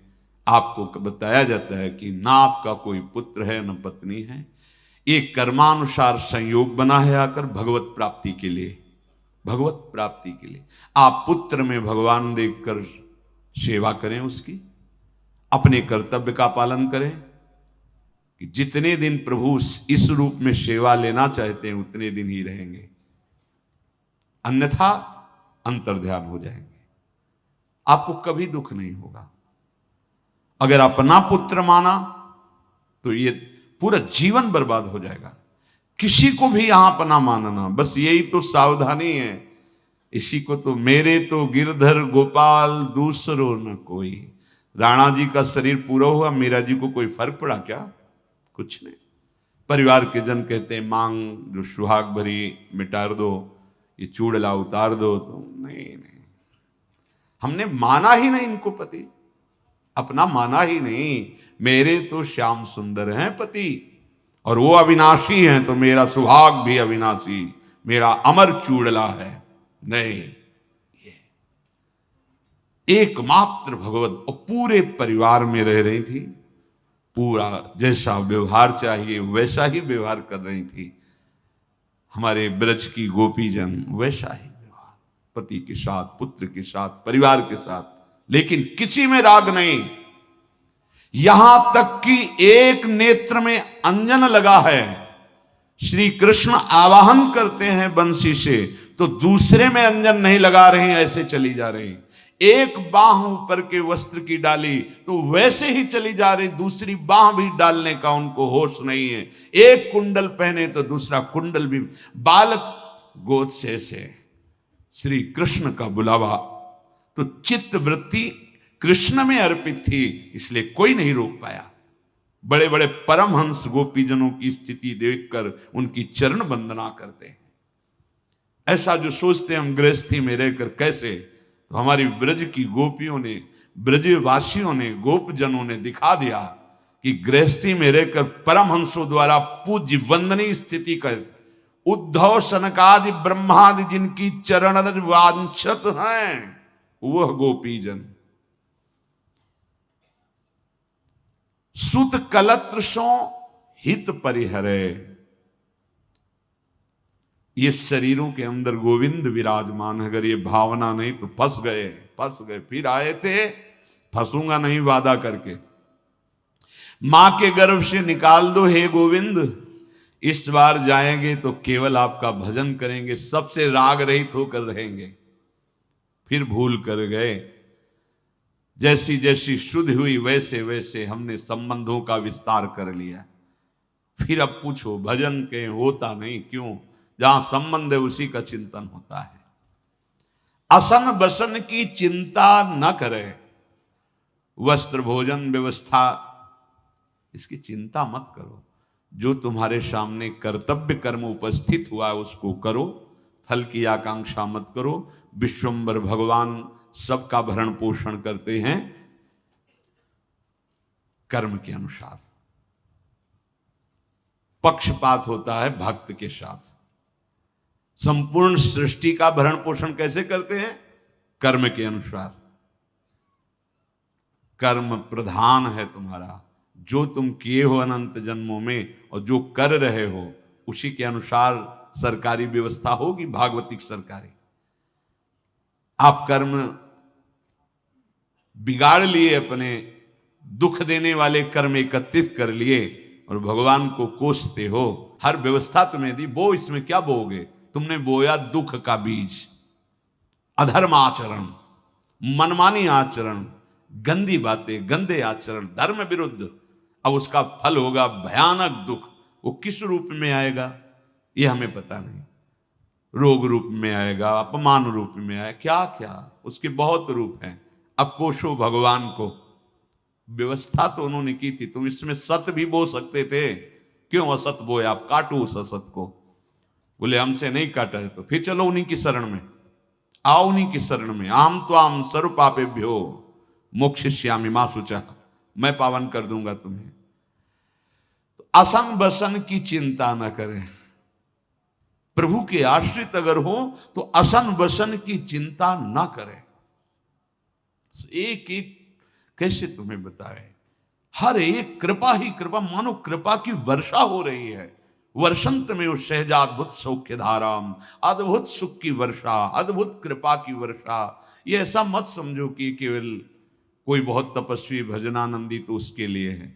Speaker 1: आपको बताया जाता है कि ना आपका कोई पुत्र है न पत्नी है, एक कर्मानुसार संयोग बना है आकर भगवत प्राप्ति के लिए। भगवत प्राप्ति के लिए आप पुत्र में भगवान देखकर सेवा करें, उसकी अपने कर्तव्य का पालन करें, कि जितने दिन प्रभु इस रूप में सेवा लेना चाहते हैं उतने दिन ही रहेंगे, अन्यथा अंतर्ध्यान हो जाएंगे। आपको कभी दुख नहीं होगा। अगर अपना पुत्र माना तो ये पूरा जीवन बर्बाद हो जाएगा। किसी को भी यहां अपना मानना, बस यही तो सावधानी है। इसी को तो मेरे तो गिरधर गोपाल दूसरो न कोई। राणा जी का शरीर पूरा हुआ, मीरा जी को कोई फर्क पड़ा क्या? कुछ नहीं। परिवार के जन कहते हैं मांग जो सुहाग भरी मिटा दो, ये चूड़ला उतार दो, तो नहीं, हमने माना ही नहीं इनको पति, अपना माना ही नहीं। मेरे तो श्याम सुंदर हैं पति, और वो अविनाशी हैं, तो मेरा सुहाग भी अविनाशी, मेरा अमर चूड़ला है। नहीं, ये एकमात्र भगवत, और पूरे परिवार में रह रही थी, पूरा जैसा व्यवहार चाहिए वैसा ही व्यवहार कर रही थी। हमारे ब्रज की गोपीजन वैसा ही व्यवहार, पति के साथ, पुत्र के साथ, परिवार के साथ, लेकिन किसी में राग नहीं। यहां तक कि एक नेत्र में अंजन लगा है, श्री कृष्ण आवाहन करते हैं बंसी से, तो दूसरे में अंजन नहीं लगा रहे हैं, ऐसे चली जा रही। एक बाह ऊपर के वस्त्र की डाली तो वैसे ही चली जा रही, दूसरी बाह भी डालने का उनको होश नहीं है। एक कुंडल पहने तो दूसरा कुंडल भी, बालक गोद से श्री कृष्ण का बुलावा, तो चित्त वृत्ति कृष्ण में अर्पित थी, इसलिए कोई नहीं रोक पाया। बड़े बड़े परमहंस गोपीजनों की स्थिति देखकर उनकी चरण वंदना करते हैं। ऐसा जो सोचते हैं हम गृहस्थी में रहकर कैसे, तो हमारी ब्रज की गोपियों ने, ब्रजवासियों ने, गोपजनों ने दिखा दिया कि गृहस्थी में रहकर परमहंसों द्वारा पूज्य वंदनीय स्थिति कैसे। उद्धव सनकादि ब्रह्मादि जिनकी चरण रज वांछत हैं, वह गोपीजन सुत कलत्र सो हित परिहरे। ये शरीरों के अंदर गोविंद विराजमान है, अगर ये भावना नहीं तो फंस गए। फिर आए थे, फंसूंगा नहीं वादा करके। मां के गर्भ से निकाल दो हे गोविंद, इस बार जाएंगे तो केवल आपका भजन करेंगे, सबसे राग रहित होकर रहेंगे। फिर भूल कर गए, जैसी जैसी शुद्ध हुई वैसे वैसे हमने संबंधों का विस्तार कर लिया। फिर अब पूछो भजन के होता नहीं क्यों? जहां संबंध है उसी का चिंतन होता है। असन बसन की चिंता न करे, वस्त्र भोजन व्यवस्था इसकी चिंता मत करो। जो तुम्हारे सामने कर्तव्य कर्म उपस्थित हुआ है उसको करो, फल की आकांक्षा मत करो। विश्वंभर भगवान सबका भरण पोषण करते हैं कर्म के अनुसार। पक्षपात होता है भक्त के साथ। संपूर्ण सृष्टि का भरण पोषण कैसे करते हैं? कर्म के अनुसार। कर्म प्रधान है तुम्हारा, जो तुम किए हो अनंत जन्मों में और जो कर रहे हो उसी के अनुसार सरकारी व्यवस्था होगी, भागवतिक सरकारी। आप कर्म बिगाड़ लिए, अपने दुख देने वाले कर्म एकत्रित कर लिए और भगवान को कोसते हो। हर व्यवस्था तुम्हें दी, बो इसमें क्या बोओगे? तुमने बोया दुख का बीज, अधर्म आचरण, मनमानी आचरण, गंदी बातें, गंदे आचरण, धर्म विरुद्ध। अब उसका फल होगा भयानक दुख। वो किस रूप में आएगा ये हमें पता नहीं। रोग रूप में आएगा, अपमान रूप में आएगा, क्या क्या उसके बहुत रूप हैं। अब कोशो भगवान को। व्यवस्था तो उन्होंने की थी, तुम इसमें सत भी बो सकते थे, क्यों असत बोए? आप काटो उस असत को। बोले हमसे नहीं काटा है तो फिर चलो उन्हीं की शरण में, आओ उन्हीं की शरण में। आम तो आम सर्व पापेभ्यो मोक्षयिष्यामि मा शुचः, मैं पावन कर दूंगा तुम्हें। तो असन बसन की चिंता न करें। प्रभु के आश्रित अगर हो तो असन बसन की चिंता न करें। एक एक कैसे तुम्हें बताए, हर एक कृपा ही कृपा, मानो कृपा की वर्षा हो रही है। वर्षंत में उस सहजाद्भुत सौख्य धाराम, अद्भुत सुख की वर्षा, अद्भुत कृपा की वर्षा। ये ऐसा मत समझो कि केवल कोई बहुत तपस्वी भजनानंदी तो उसके लिए है।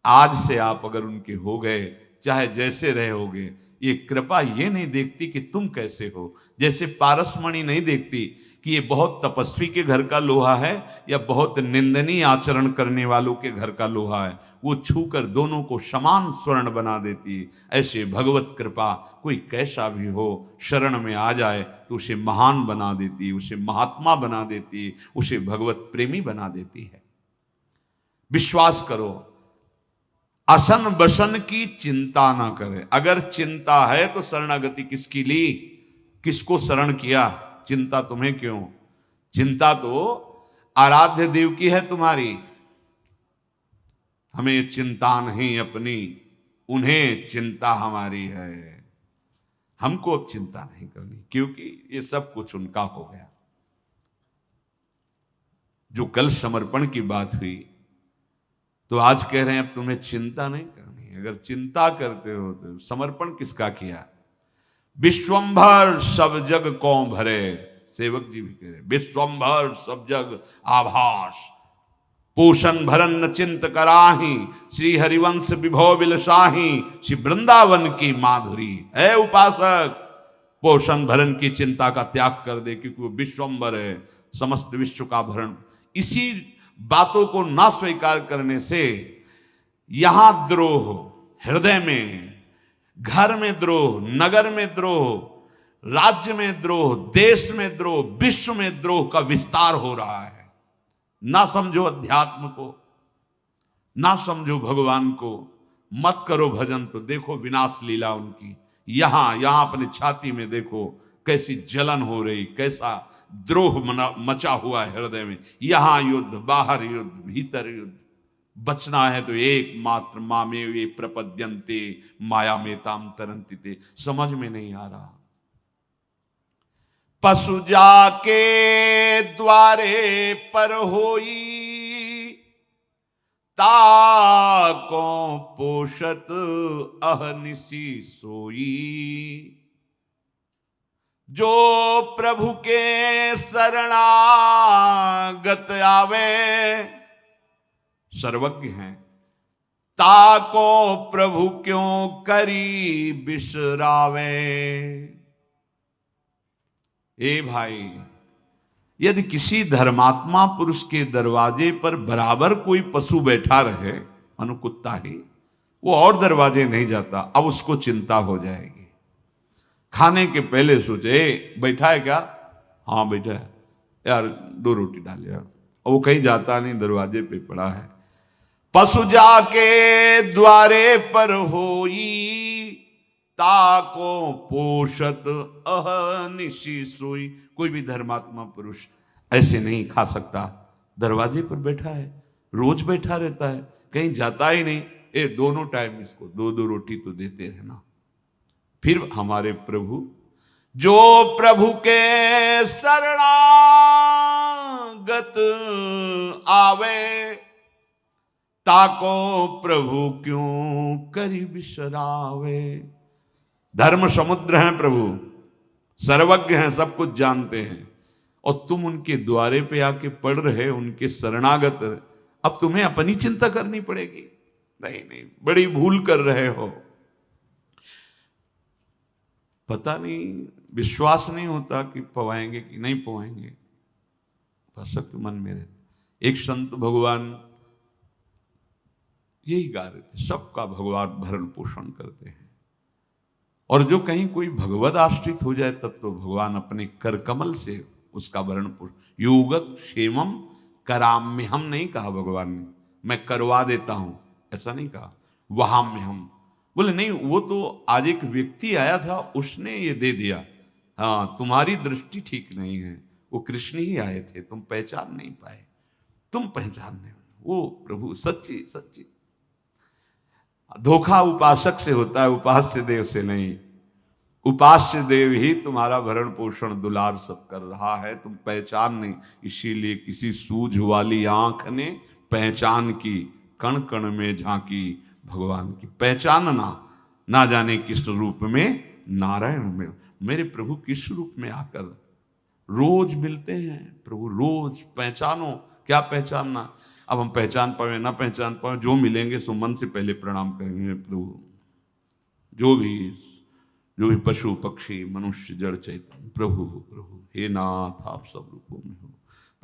Speaker 1: आज से आप अगर उनके हो गए, चाहे जैसे रहे होगे, ये कृपा ये नहीं देखती कि तुम कैसे हो। जैसे पारसमणि नहीं देखती कि ये बहुत तपस्वी के घर का लोहा है या बहुत निंदनीय आचरण करने वालों के घर का लोहा है, वो छूकर दोनों को समान स्वर्ण बना देती है। ऐसे भगवत कृपा कोई कैसा भी हो, शरण में आ जाए तो उसे महान बना देती है, उसे महात्मा बना देती है, उसे भगवत प्रेमी बना देती है। विश्वास करो, असन बसन की चिंता ना करे। अगर चिंता है तो शरणागति किसकी ली, किसको शरण किया? चिंता तुम्हें क्यों? चिंता तो आराध्य देव की है तुम्हारी। हमें चिंता नहीं अपनी, उन्हें चिंता हमारी है। हमको अब चिंता नहीं करनी, क्योंकि ये सब कुछ उनका हो गया। जो कल समर्पण की बात हुई तो आज कह रहे हैं अब तुम्हें चिंता नहीं करनी। अगर चिंता करते हो तो समर्पण किसका किया? विश्वंभर सब जग कौ भरे, सेवक जी भी कह रहे विश्वंभर सब जग आभास, पोषण भरन न चिंत कराही, श्री हरिवंश विभव बिलसाही, श्री वृंदावन की माधुरी। है उपासक, पोषण भरण की चिंता का त्याग कर दे, क्योंकि वो विश्वंभर है, समस्त विश्व का भरण। इसी बातों को ना स्वीकार करने से यहां द्रोह, हृदय में, घर में द्रोह, नगर में द्रोह, राज्य में द्रोह, देश में द्रोह, विश्व में द्रोह का विस्तार हो रहा है। ना समझो अध्यात्म को, ना समझो भगवान को, मत करो भजन तो देखो विनाश लीला उनकी। यहां अपने छाती में देखो कैसी जलन हो रही, कैसा द्रोह मचा हुआ है हृदय में। यहां युद्ध, बाहर युद्ध, भीतर युद्ध। बचना है तो एकमात्र मामे वे प्रपद्यन्ते माया में ताम तरंति ते। समझ में नहीं आ रहा। पशु जाके द्वारे पर होई, ताको पोषत अहनिसी सोई। जो प्रभु के शरणागत आवे, सर्वज्ञ हैं, ताको प्रभु क्यों करी बिसरावे। ए भाई, यदि किसी धर्मात्मा पुरुष के दरवाजे पर बराबर कोई पशु बैठा रहे, मानो कुत्ता ही, वो और दरवाजे नहीं जाता, अब उसको चिंता हो जाएगी। खाने के पहले सोचे बैठा है क्या, हाँ बैठा है, यार 2 रोटी डाल यार, और वो कहीं जाता नहीं, दरवाजे पे पड़ा है। पशु जाके द्वारे पर होई, ताको पोषत अहनिशी सोई। कोई भी धर्मात्मा पुरुष ऐसे नहीं खा सकता, दरवाजे पर बैठा है, रोज बैठा रहता है, कहीं जाता ही नहीं। ए दोनों टाइम इसको 2-2 रोटी तो देते रहना। फिर हमारे प्रभु, जो प्रभु के शरणागत आवे, ताको प्रभु क्यों करी बिसरावे। धर्म समुद्र हैं प्रभु, सर्वज्ञ हैं, सब कुछ जानते हैं, और तुम उनके द्वारे पे आके पढ़ रहे, उनके शरणागत। अब तुम्हें अपनी चिंता करनी पड़ेगी? नहीं नहीं, बड़ी भूल कर रहे हो। पता नहीं, विश्वास नहीं होता कि पवाएंगे कि नहीं पवाएंगे, भसक मन में रहते। एक संत भगवान यही गा रहे थे, सबका भगवान भरण पोषण करते हैं, और जो कहीं कोई भगवत आश्रित हो जाए तब तो भगवान अपने कर कमल से उसका भरण पोषण। योगक क्षेमम कराम्य हम नहीं कहा भगवान ने, मैं करवा देता हूं, ऐसा नहीं कहा। वहां में हम बोले नहीं, वो तो आज एक व्यक्ति आया था, उसने ये दे दिया। हाँ, तुम्हारी दृष्टि ठीक नहीं है, वो कृष्ण ही आए थे, तुम पहचान नहीं पाए, तुम पहचानने वो प्रभु सच्ची सच्ची। धोखा उपासक से होता है, उपास्य देव से नहीं। उपास्य देव ही तुम्हारा भरण पोषण दुलार सब कर रहा है, तुम पहचान नहीं। इसीलिए किसी सूझ वाली आंख ने पहचान की, कण कण में झांकी भगवान की। पहचानना, ना जाने किस रूप में, नारायण में। मेरे प्रभु किस रूप में आकर रोज मिलते हैं प्रभु, रोज। पहचानो, क्या पहचानना? अब हम पहचान पाए ना पहचान पाए, जो मिलेंगे सो मन से पहले प्रणाम करेंगे प्रभु। जो भी पशु पक्षी मनुष्य जड़ चैतन्य, प्रभु प्रभु हे नाथ आप सब रूपों में हो।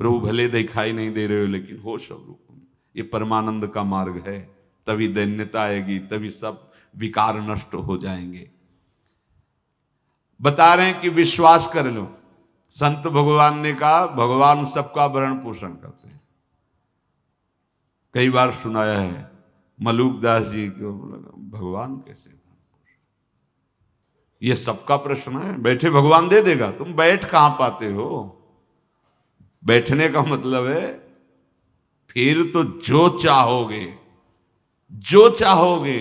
Speaker 1: प्रभु भले दिखाई नहीं दे रहे हो, लेकिन हो सब रूपों में। ये परमानंद का मार्ग है, तभी दैन्यता आएगी, तभी सब विकार नष्ट हो जाएंगे। बता रहे हैं कि विश्वास कर लो। संत भगवान ने कहा भगवान सबका भरण पोषण करते हैं। कई बार सुनाया है मलूक दास जी को, भगवान कैसे? ये सबका प्रश्न है। बैठे भगवान दे देगा, तुम बैठ कहां पाते हो? बैठने का मतलब है फिर तो जो चाहोगे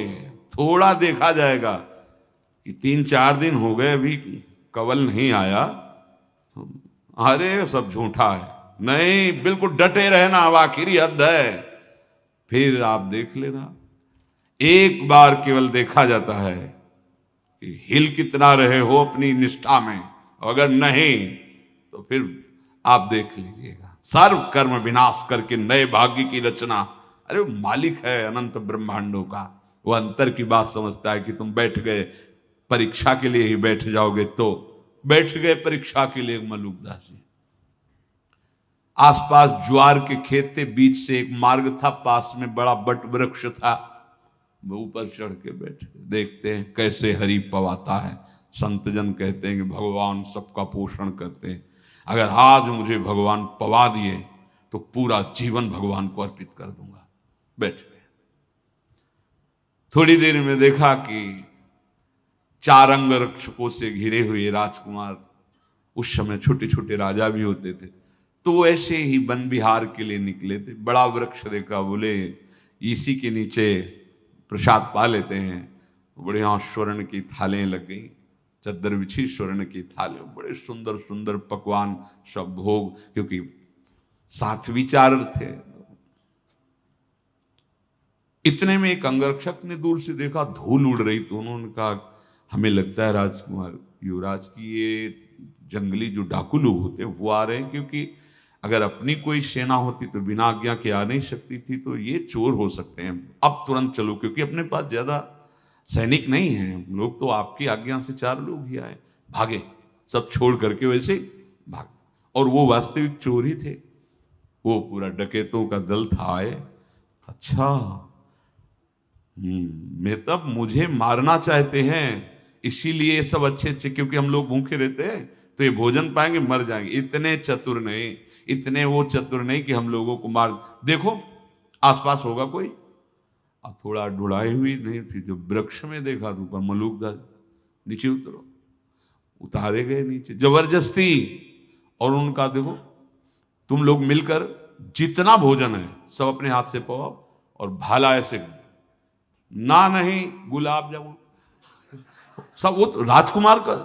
Speaker 1: थोड़ा देखा जाएगा कि 3-4 दिन हो गए अभी कवल नहीं आया, अरे सब झूठा है। नहीं, बिल्कुल डटे रहना, अब आखिरी हद है। फिर आप देख लेना, एक बार केवल देखा जाता है कि हिल कितना रहे हो अपनी निष्ठा में, अगर नहीं तो फिर आप देख लीजिएगा। सर्व कर्म विनाश करके नए भाग्य की रचना। अरे वो मालिक है अनंत ब्रह्मांडों का, वो अंतर की बात समझता है कि तुम बैठ गए परीक्षा के लिए ही बैठ जाओगे, तो बैठ गए परीक्षा के लिए। मलूक दास जी, आसपास ज्वार के खेत थे, बीच से एक मार्ग था, पास में बड़ा बट वृक्ष था, वो ऊपर चढ़ के बैठे, देखते हैं कैसे हरि पवाता है। संतजन कहते हैं कि भगवान सबका पोषण करते हैं, अगर आज मुझे भगवान पवा दिए तो पूरा जीवन भगवान को अर्पित कर दूंगा। बैठ गए। थोड़ी देर में देखा कि 4 अंग रक्षकों से घिरे हुए राजकुमार, उस समय छोटे छोटे राजा भी होते थे, तो वो ऐसे ही वन विहार के लिए निकले थे। बड़ा वृक्ष देखा, बोले इसी के नीचे प्रसाद पा लेते हैं। बढ़िया स्वर्ण की थालें लग गई, चद्दर बिछी, स्वर्ण की थाले, बड़े सुंदर सुंदर पकवान, सब भोग, क्योंकि साथ विचार थे। इतने में एक अंगरक्षक ने दूर से देखा धूल उड़ रही, तो उन्होंने कहा हमें लगता है राजकुमार युवराज की ये जंगली जो डाकू लोग होते हैं वो आ रहे हैं, क्योंकि अगर अपनी कोई सेना होती तो बिना आज्ञा के आ नहीं सकती थी, तो ये चोर हो सकते हैं, अब तुरंत चलो, क्योंकि अपने पास ज्यादा सैनिक नहीं हैं, लोग तो आपकी आज्ञा से 4 लोग ही आए। भागे, सब छोड़ करके वैसे ही भाग। और वो वास्तविक चोर ही थे, वो पूरा डकैतों का दल था। आए, अच्छा मैं तब मुझे मारना चाहते हैं, इसीलिए सब अच्छे अच्छे, क्योंकि हम लोग भूखे रहते हैं तो ये भोजन पाएंगे मर जाएंगे। इतने चतुर नहीं, इतने वो चतुर नहीं कि हम लोगों को मार। देखो आसपास होगा कोई, अब थोड़ा ढुलाई हुई नहीं थी, जो वृक्ष में देखा तो ऊपर मलूकदार, नीचे उतरो, उतारे गए नीचे जबरदस्ती। और उनका देखो, तुम लोग मिलकर जितना भोजन है सब अपने हाथ से पवाओ, और भाला ऐसे ना नहीं गुलाब जामुन सब, वो तो राजकुमार का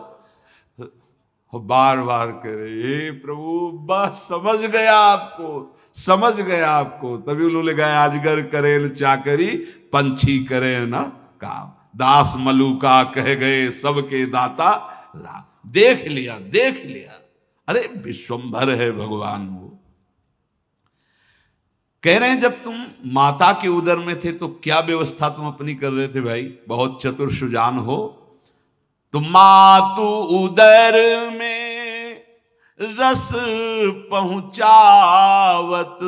Speaker 1: बार बार करे, हे प्रभु बस समझ गया आपको, समझ गया आपको। तभी उन्होंने गए अजगर करेल चाकरी, पंछी करे ना काम, दास मलूका कह गए सबके दाता ला। देख लिया, देख लिया, अरे विश्वंभर है भगवान। वो कह रहे हैं जब तुम माता के उदर में थे तो क्या व्यवस्था तुम अपनी कर रहे थे भाई, बहुत चतुर सुजान हो। तो मातु उदर में रस पहुंचावत,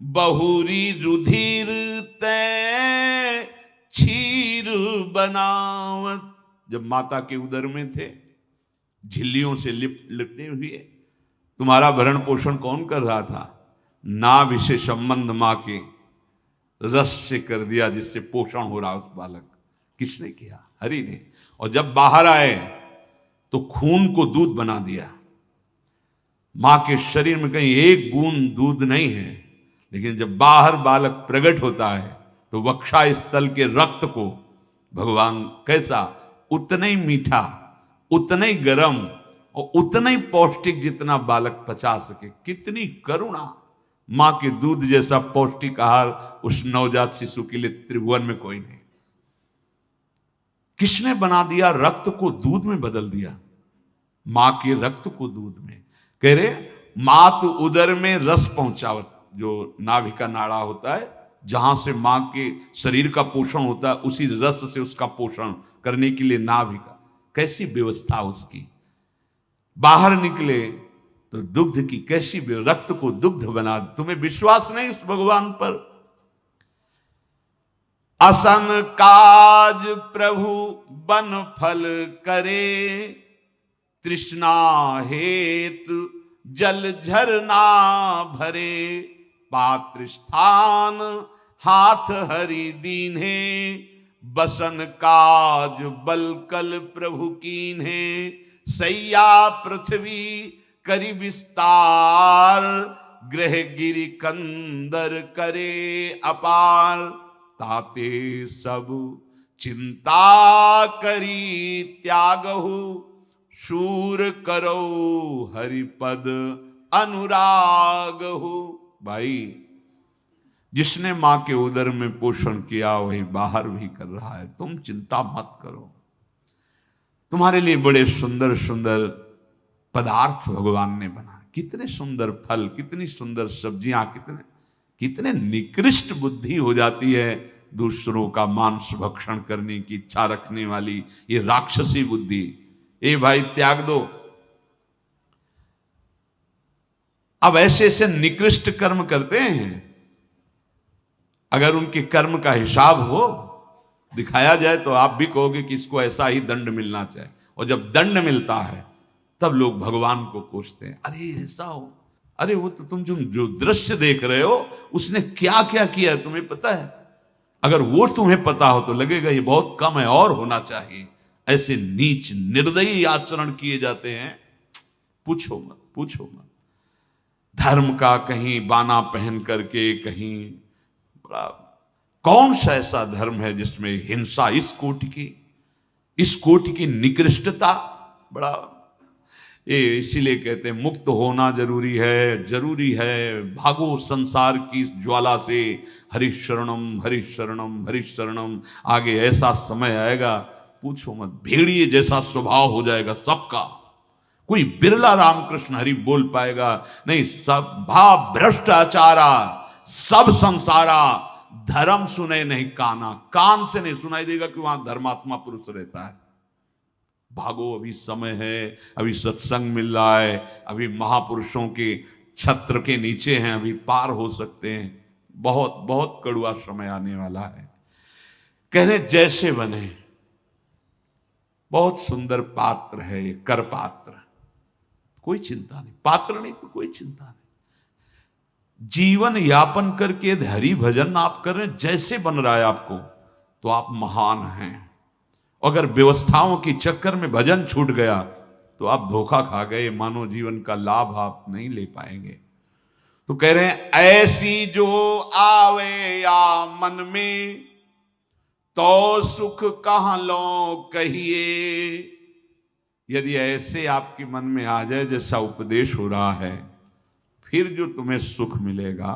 Speaker 1: बहुरी रुधिर तै क्षीर बनावत। जब माता के उदर में थे, झिल्लियों से लिपटे हुए, तुम्हारा भरण पोषण कौन कर रहा था? नाभि से संबंध मां के रस से कर दिया, जिससे पोषण हो रहा उस बालक। किसने किया? हरि ने। और जब बाहर आए तो खून को दूध बना दिया। मां के शरीर में कहीं एक बूंद दूध नहीं है, लेकिन जब बाहर बालक प्रकट होता है तो वक्षा स्थल के रक्त को भगवान कैसा, उतना ही मीठा, उतना ही गर्म और उतना ही पौष्टिक जितना बालक पचा सके। कितनी करुणा! मां के दूध जैसा पौष्टिक आहार उस नवजात शिशु के लिए त्रिभुवन में कोई नहीं। किसने बना दिया? रक्त को दूध में बदल दिया, मां के रक्त को दूध में। कह रहे मात उदर में रस पहुंचावत, जो नाभि का नाड़ा होता है जहां से मां के शरीर का पोषण होता है, उसी रस से उसका पोषण करने के लिए नाभि का कैसी व्यवस्था उसकी। बाहर निकले तो दुग्ध की कैसी, रक्त को दुग्ध बना। तुम्हें विश्वास नहीं उस भगवान पर? असन काज प्रभु बन फल करे, तृष्णा हेतु जल झरना भरे, पात्र स्थान हाथ हरि दीन्हे, बसन काज बलकल प्रभु कीन्हे, सैया पृथ्वी करी विस्तार, ग्रह गिरि कंदर करे अपार, ताते सब चिंता करी त्यागहु, शूर करो हरिपद अनुरागहु। भाई, जिसने मां के उदर में पोषण किया वही बाहर भी कर रहा है, तुम चिंता मत करो। तुम्हारे लिए बड़े सुंदर सुंदर पदार्थ भगवान ने बना, कितने सुंदर फल, कितनी सुंदर सब्जियां, कितने निकृष्ट बुद्धि हो जाती है दूसरों का मांस भक्षण करने की इच्छा रखने वाली ये राक्षसी बुद्धि। ए भाई त्याग दो। अब ऐसे ऐसे निकृष्ट कर्म करते हैं, अगर उनके कर्म का हिसाब हो, दिखाया जाए तो आप भी कहोगे कि इसको ऐसा ही दंड मिलना चाहिए। और जब दंड मिलता है तब लोग भगवान को कोसते हैं, अरे ऐसा हो, अरे वो तो तुम जो दृश्य देख रहे हो उसने क्या क्या किया है तुम्हें पता है? अगर वो तुम्हें पता हो तो लगेगा ये बहुत कम है, और होना चाहिए। ऐसे नीच निर्दयी आचरण किए जाते हैं, पूछो मत, पूछो मत। धर्म का कहीं बाना पहन करके, कहीं बड़ा, कौन सा ऐसा धर्म है जिसमें हिंसा इस कोटि की निकृष्टता? बड़ा ये इसीलिए कहते हैं मुक्त होना जरूरी है। भागो संसार की इस ज्वाला से, हरिशरणम हरिशरणम हरिशरणम। आगे ऐसा समय आएगा पूछो मत, भेड़िए जैसा स्वभाव हो जाएगा सबका। कोई बिरला रामकृष्ण हरि बोल पाएगा, नहीं सब भाव भ्रष्टाचारा, सब संसारा, धर्म सुने नहीं काना, कान से नहीं सुनाई देगा कि वहां धर्मात्मा पुरुष रहता है। भागो, अभी समय है, अभी सत्संग मिल रहा है, अभी महापुरुषों के छत्र के नीचे हैं, अभी पार हो सकते हैं। बहुत बहुत कड़वा समय आने वाला है। कह रहे जैसे बने, बहुत सुंदर पात्र है ये, कर पात्र, कोई चिंता नहीं, पात्र नहीं तो कोई चिंता नहीं। जीवन यापन करके हरि भजन आप कर रहे हैं, जैसे बन रहा है आपको तो आप महान हैं। अगर व्यवस्थाओं के चक्कर में भजन छूट गया तो आप धोखा खा गए, मानव जीवन का लाभ आप नहीं ले पाएंगे। तो कह रहे हैं ऐसी जो आवे या मन में, तो सुख कहां लो कहिए। यदि ऐसे आपके मन में आ जाए जैसा उपदेश हो रहा है, फिर जो तुम्हें सुख मिलेगा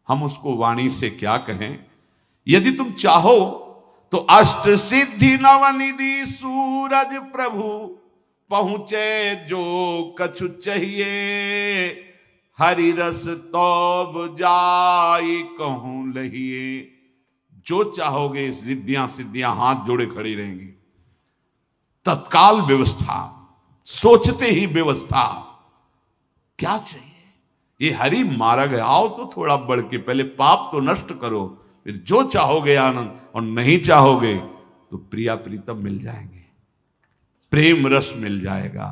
Speaker 1: हम उसको वाणी से क्या कहें। यदि तुम चाहो तो अष्ट सिद्धि नवनिधि सूरज प्रभु पहुंचे जो कछु चाहिए। हरि रस तौब जाई कहूं लहिए। जो चाहोगे सिद्धियां सिद्धियां हाथ जोड़े खड़ी रहेंगी। तत्काल व्यवस्था, सोचते ही व्यवस्था, क्या चाहिए। ये हरि मार्ग है, आओ तो थोड़ा बढ़ के, पहले पाप तो नष्ट करो, फिर जो चाहोगे आनंद, और नहीं चाहोगे तो प्रिया प्रीतम मिल जाएंगे, प्रेम रस मिल जाएगा,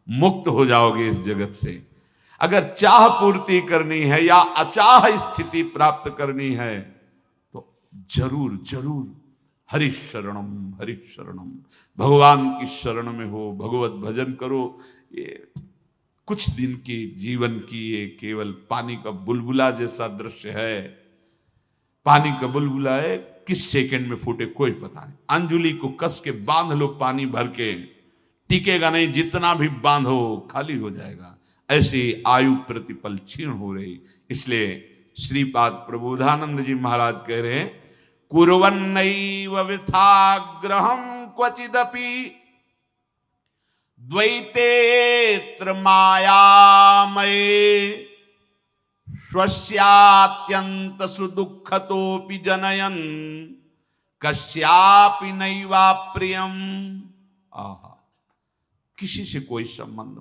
Speaker 1: मुक्त हो जाओगे इस जगत से। अगर चाह पूर्ति करनी है या अचाह स्थिति प्राप्त करनी है तो जरूर जरूर हरिशरणम हरिशरणम, भगवान की शरण में हो, भगवत भजन करो। ये कुछ दिन के जीवन की ये केवल पानी का बुलबुला जैसा दृश्य है। पानी का बुलबुला है, किस सेकंड में फूटे कोई पता नहीं। अंजुली को कस के बांध लो पानी भर के, टिकेगा नहीं, जितना भी बांधो खाली हो जाएगा। ऐसी आयु प्रतिपल क्षीण हो रही। इसलिए श्रीपाद प्रबोधानंद जी महाराज कह रहे हैं, कुर्वन्नैव वृथाग्रहं क्वचिदपि द्वैतेत्र मायामये। स्वस्यात्यंत सुदुःखतोपि जनयन् कस्यापि नैवा प्रियम। आहा, किसी से कोई संबंध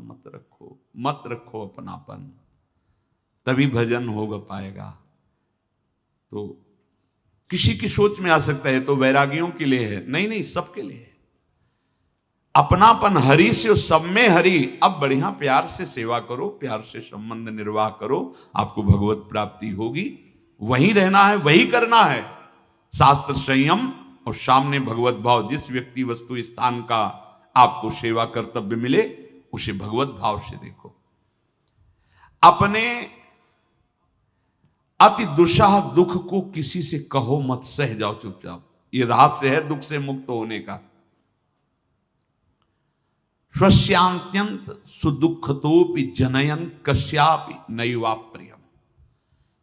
Speaker 1: मत रखो अपनापन, तभी भजन होगा पाएगा। तो किसी की सोच में आ सकता है तो वैरागियों के लिए है, नहीं सबके लिए है। अपनापन हरि से, सब में हरि। अब बढ़िया प्यार से सेवा करो, प्यार से संबंध निर्वाह करो, आपको भगवत प्राप्ति होगी। वहीं रहना है, वही करना है। शास्त्र संयम और सामने भगवत भाव। जिस व्यक्ति वस्तु स्थान का आपको सेवा कर्तव्य मिले उसे भगवत भाव से देखो। अपने अति दुस्साह दुख को किसी से कहो मत, सह जाओ चुपचाप। ये रहस्य है दुख से मुक्त होने का। स्वस्यांत्यंत सुदुःखतोपि जनयन कस्यापि नैवा प्रियम।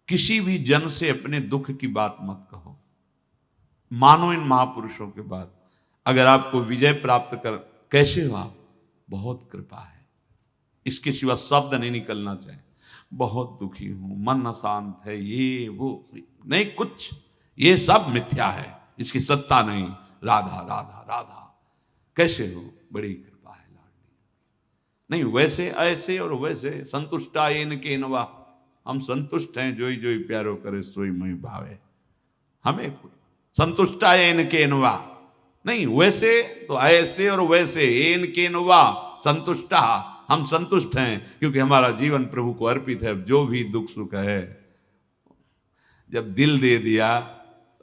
Speaker 1: किसी भी जन से अपने दुख की बात मत कहो। मानो इन महापुरुषों के बाद अगर आपको विजय प्राप्त कर, कैसे हो आप, बहुत कृपा है, इसके सिवा शब्द नहीं निकलना चाहिए। बहुत दुखी हूं, मन अशांत है, ये वो नहीं, कुछ ये सब मिथ्या है, इसकी सत्ता नहीं। राधा राधा राधा, कैसे हो, बड़ी कृपा है लाडली। नहीं वैसे ऐसे और वैसे, संतुष्टा इनके नवा। हम संतुष्ट हैं, जोई जोई प्यारो करे सोई मई भावे। हमें संतुष्टा इनके नवा, नहीं वैसे तो ऐसे और वैसे, इनके नवा संतुष्टा। हम संतुष्ट हैं क्योंकि हमारा जीवन प्रभु को अर्पित है। जो भी दुख सुख है, जब दिल दे दिया,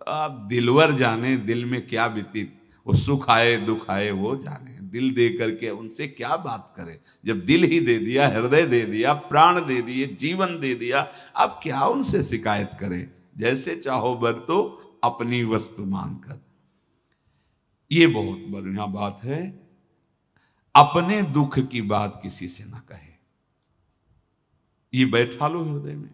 Speaker 1: अब दिलवर जाने दिल में क्या बीती। वो सुख आए दुख आए वो जाने, दिल दे करके उनसे क्या बात करें। जब दिल ही दे दिया, हृदय दे दिया, प्राण दे दिए, जीवन दे दिया, अब क्या उनसे शिकायत करें। जैसे चाहो बरतो अपनी वस्तु मानकर। ये बहुत बढ़िया बात है। अपने दुख की बात किसी से ना कहे। ये बैठा लो हृदय में।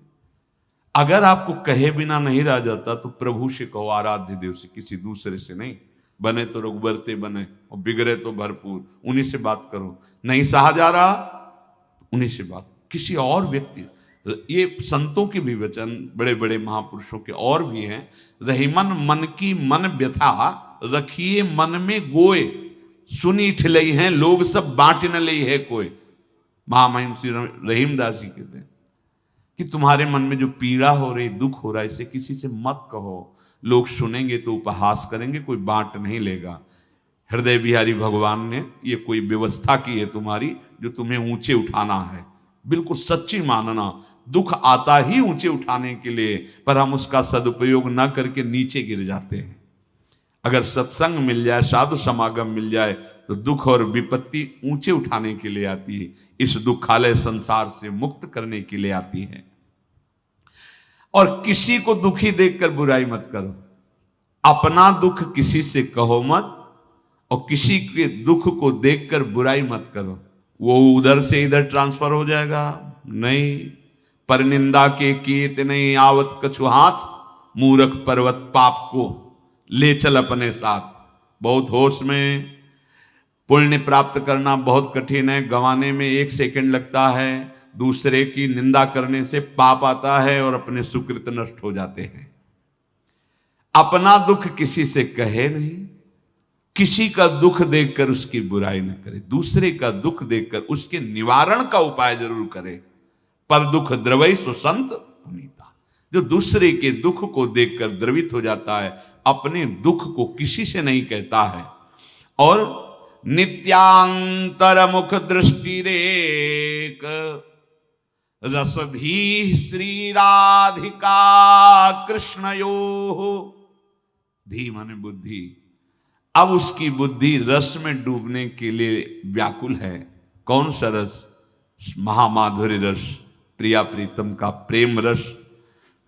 Speaker 1: अगर आपको कहे बिना नहीं रह जाता तो प्रभु से कहो, आराध्य देव से, किसी दूसरे से नहीं। बने तो रघुबरते बने और बिगड़े तो भरपूर, उन्हीं से बात करो। नहीं सहा जा रहा उन्हीं से बात, किसी और व्यक्ति। ये संतों के भी वचन, बड़े बड़े महापुरुषों के और भी हैं। रहीमन मन की मन व्यथा, रखिए मन में गोए, सुनी ठिलई हैं लोग सब, बांट न लई है कोई। महामहिम श्री रहीमदास जी कहते हैं कि तुम्हारे मन में जो पीड़ा हो रही, दुख हो रहा है, इसे किसी से मत कहो। लोग सुनेंगे तो उपहास करेंगे, कोई बांट नहीं लेगा। हृदय बिहारी भगवान ने ये कोई व्यवस्था की है तुम्हारी, जो तुम्हें ऊंचे उठाना है। बिल्कुल सच्ची मानना, दुख आता ही ऊंचे उठाने के लिए, पर हम उसका सदुपयोग ना करके नीचे गिर जाते हैं। अगर सत्संग मिल जाए, साधु समागम मिल जाए, तो दुख और विपत्ति ऊंचे उठाने के लिए आती है, इस दुखालय संसार से मुक्त करने के लिए आती है। और किसी को दुखी देखकर बुराई मत करो। अपना दुख किसी से कहो मत, और किसी के दुख को देखकर बुराई मत करो। वो उधर से इधर ट्रांसफर हो जाएगा, नहीं। पर निंदा के कीत नहीं आवत कछु हाथ, मूर्ख पर्वत पाप को ले चल अपने साथ। बहुत होश में। पुण्य प्राप्त करना बहुत कठिन है, गंवाने में 1 सेकंड लगता है। दूसरे की निंदा करने से पाप आता है और अपने सुकृत नष्ट हो जाते हैं। अपना दुख किसी से कहे नहीं, किसी का दुख देखकर उसकी बुराई न करे। दूसरे का दुख देखकर उसके निवारण का उपाय जरूर करे। पर दुख द्रवई सो संत पुनीता। जो दूसरे के दुख को देखकर द्रवित हो जाता है, अपने दुख को किसी से नहीं कहता है। और नित्यांतर मुख दृष्टि रेक, रसधी श्री राधिका कृष्णयो। धी माने बुद्धि। अब उसकी बुद्धि रस में डूबने के लिए व्याकुल है। कौन सा रस? महामाधुर्य रस, प्रिया प्रीतम का प्रेम रस।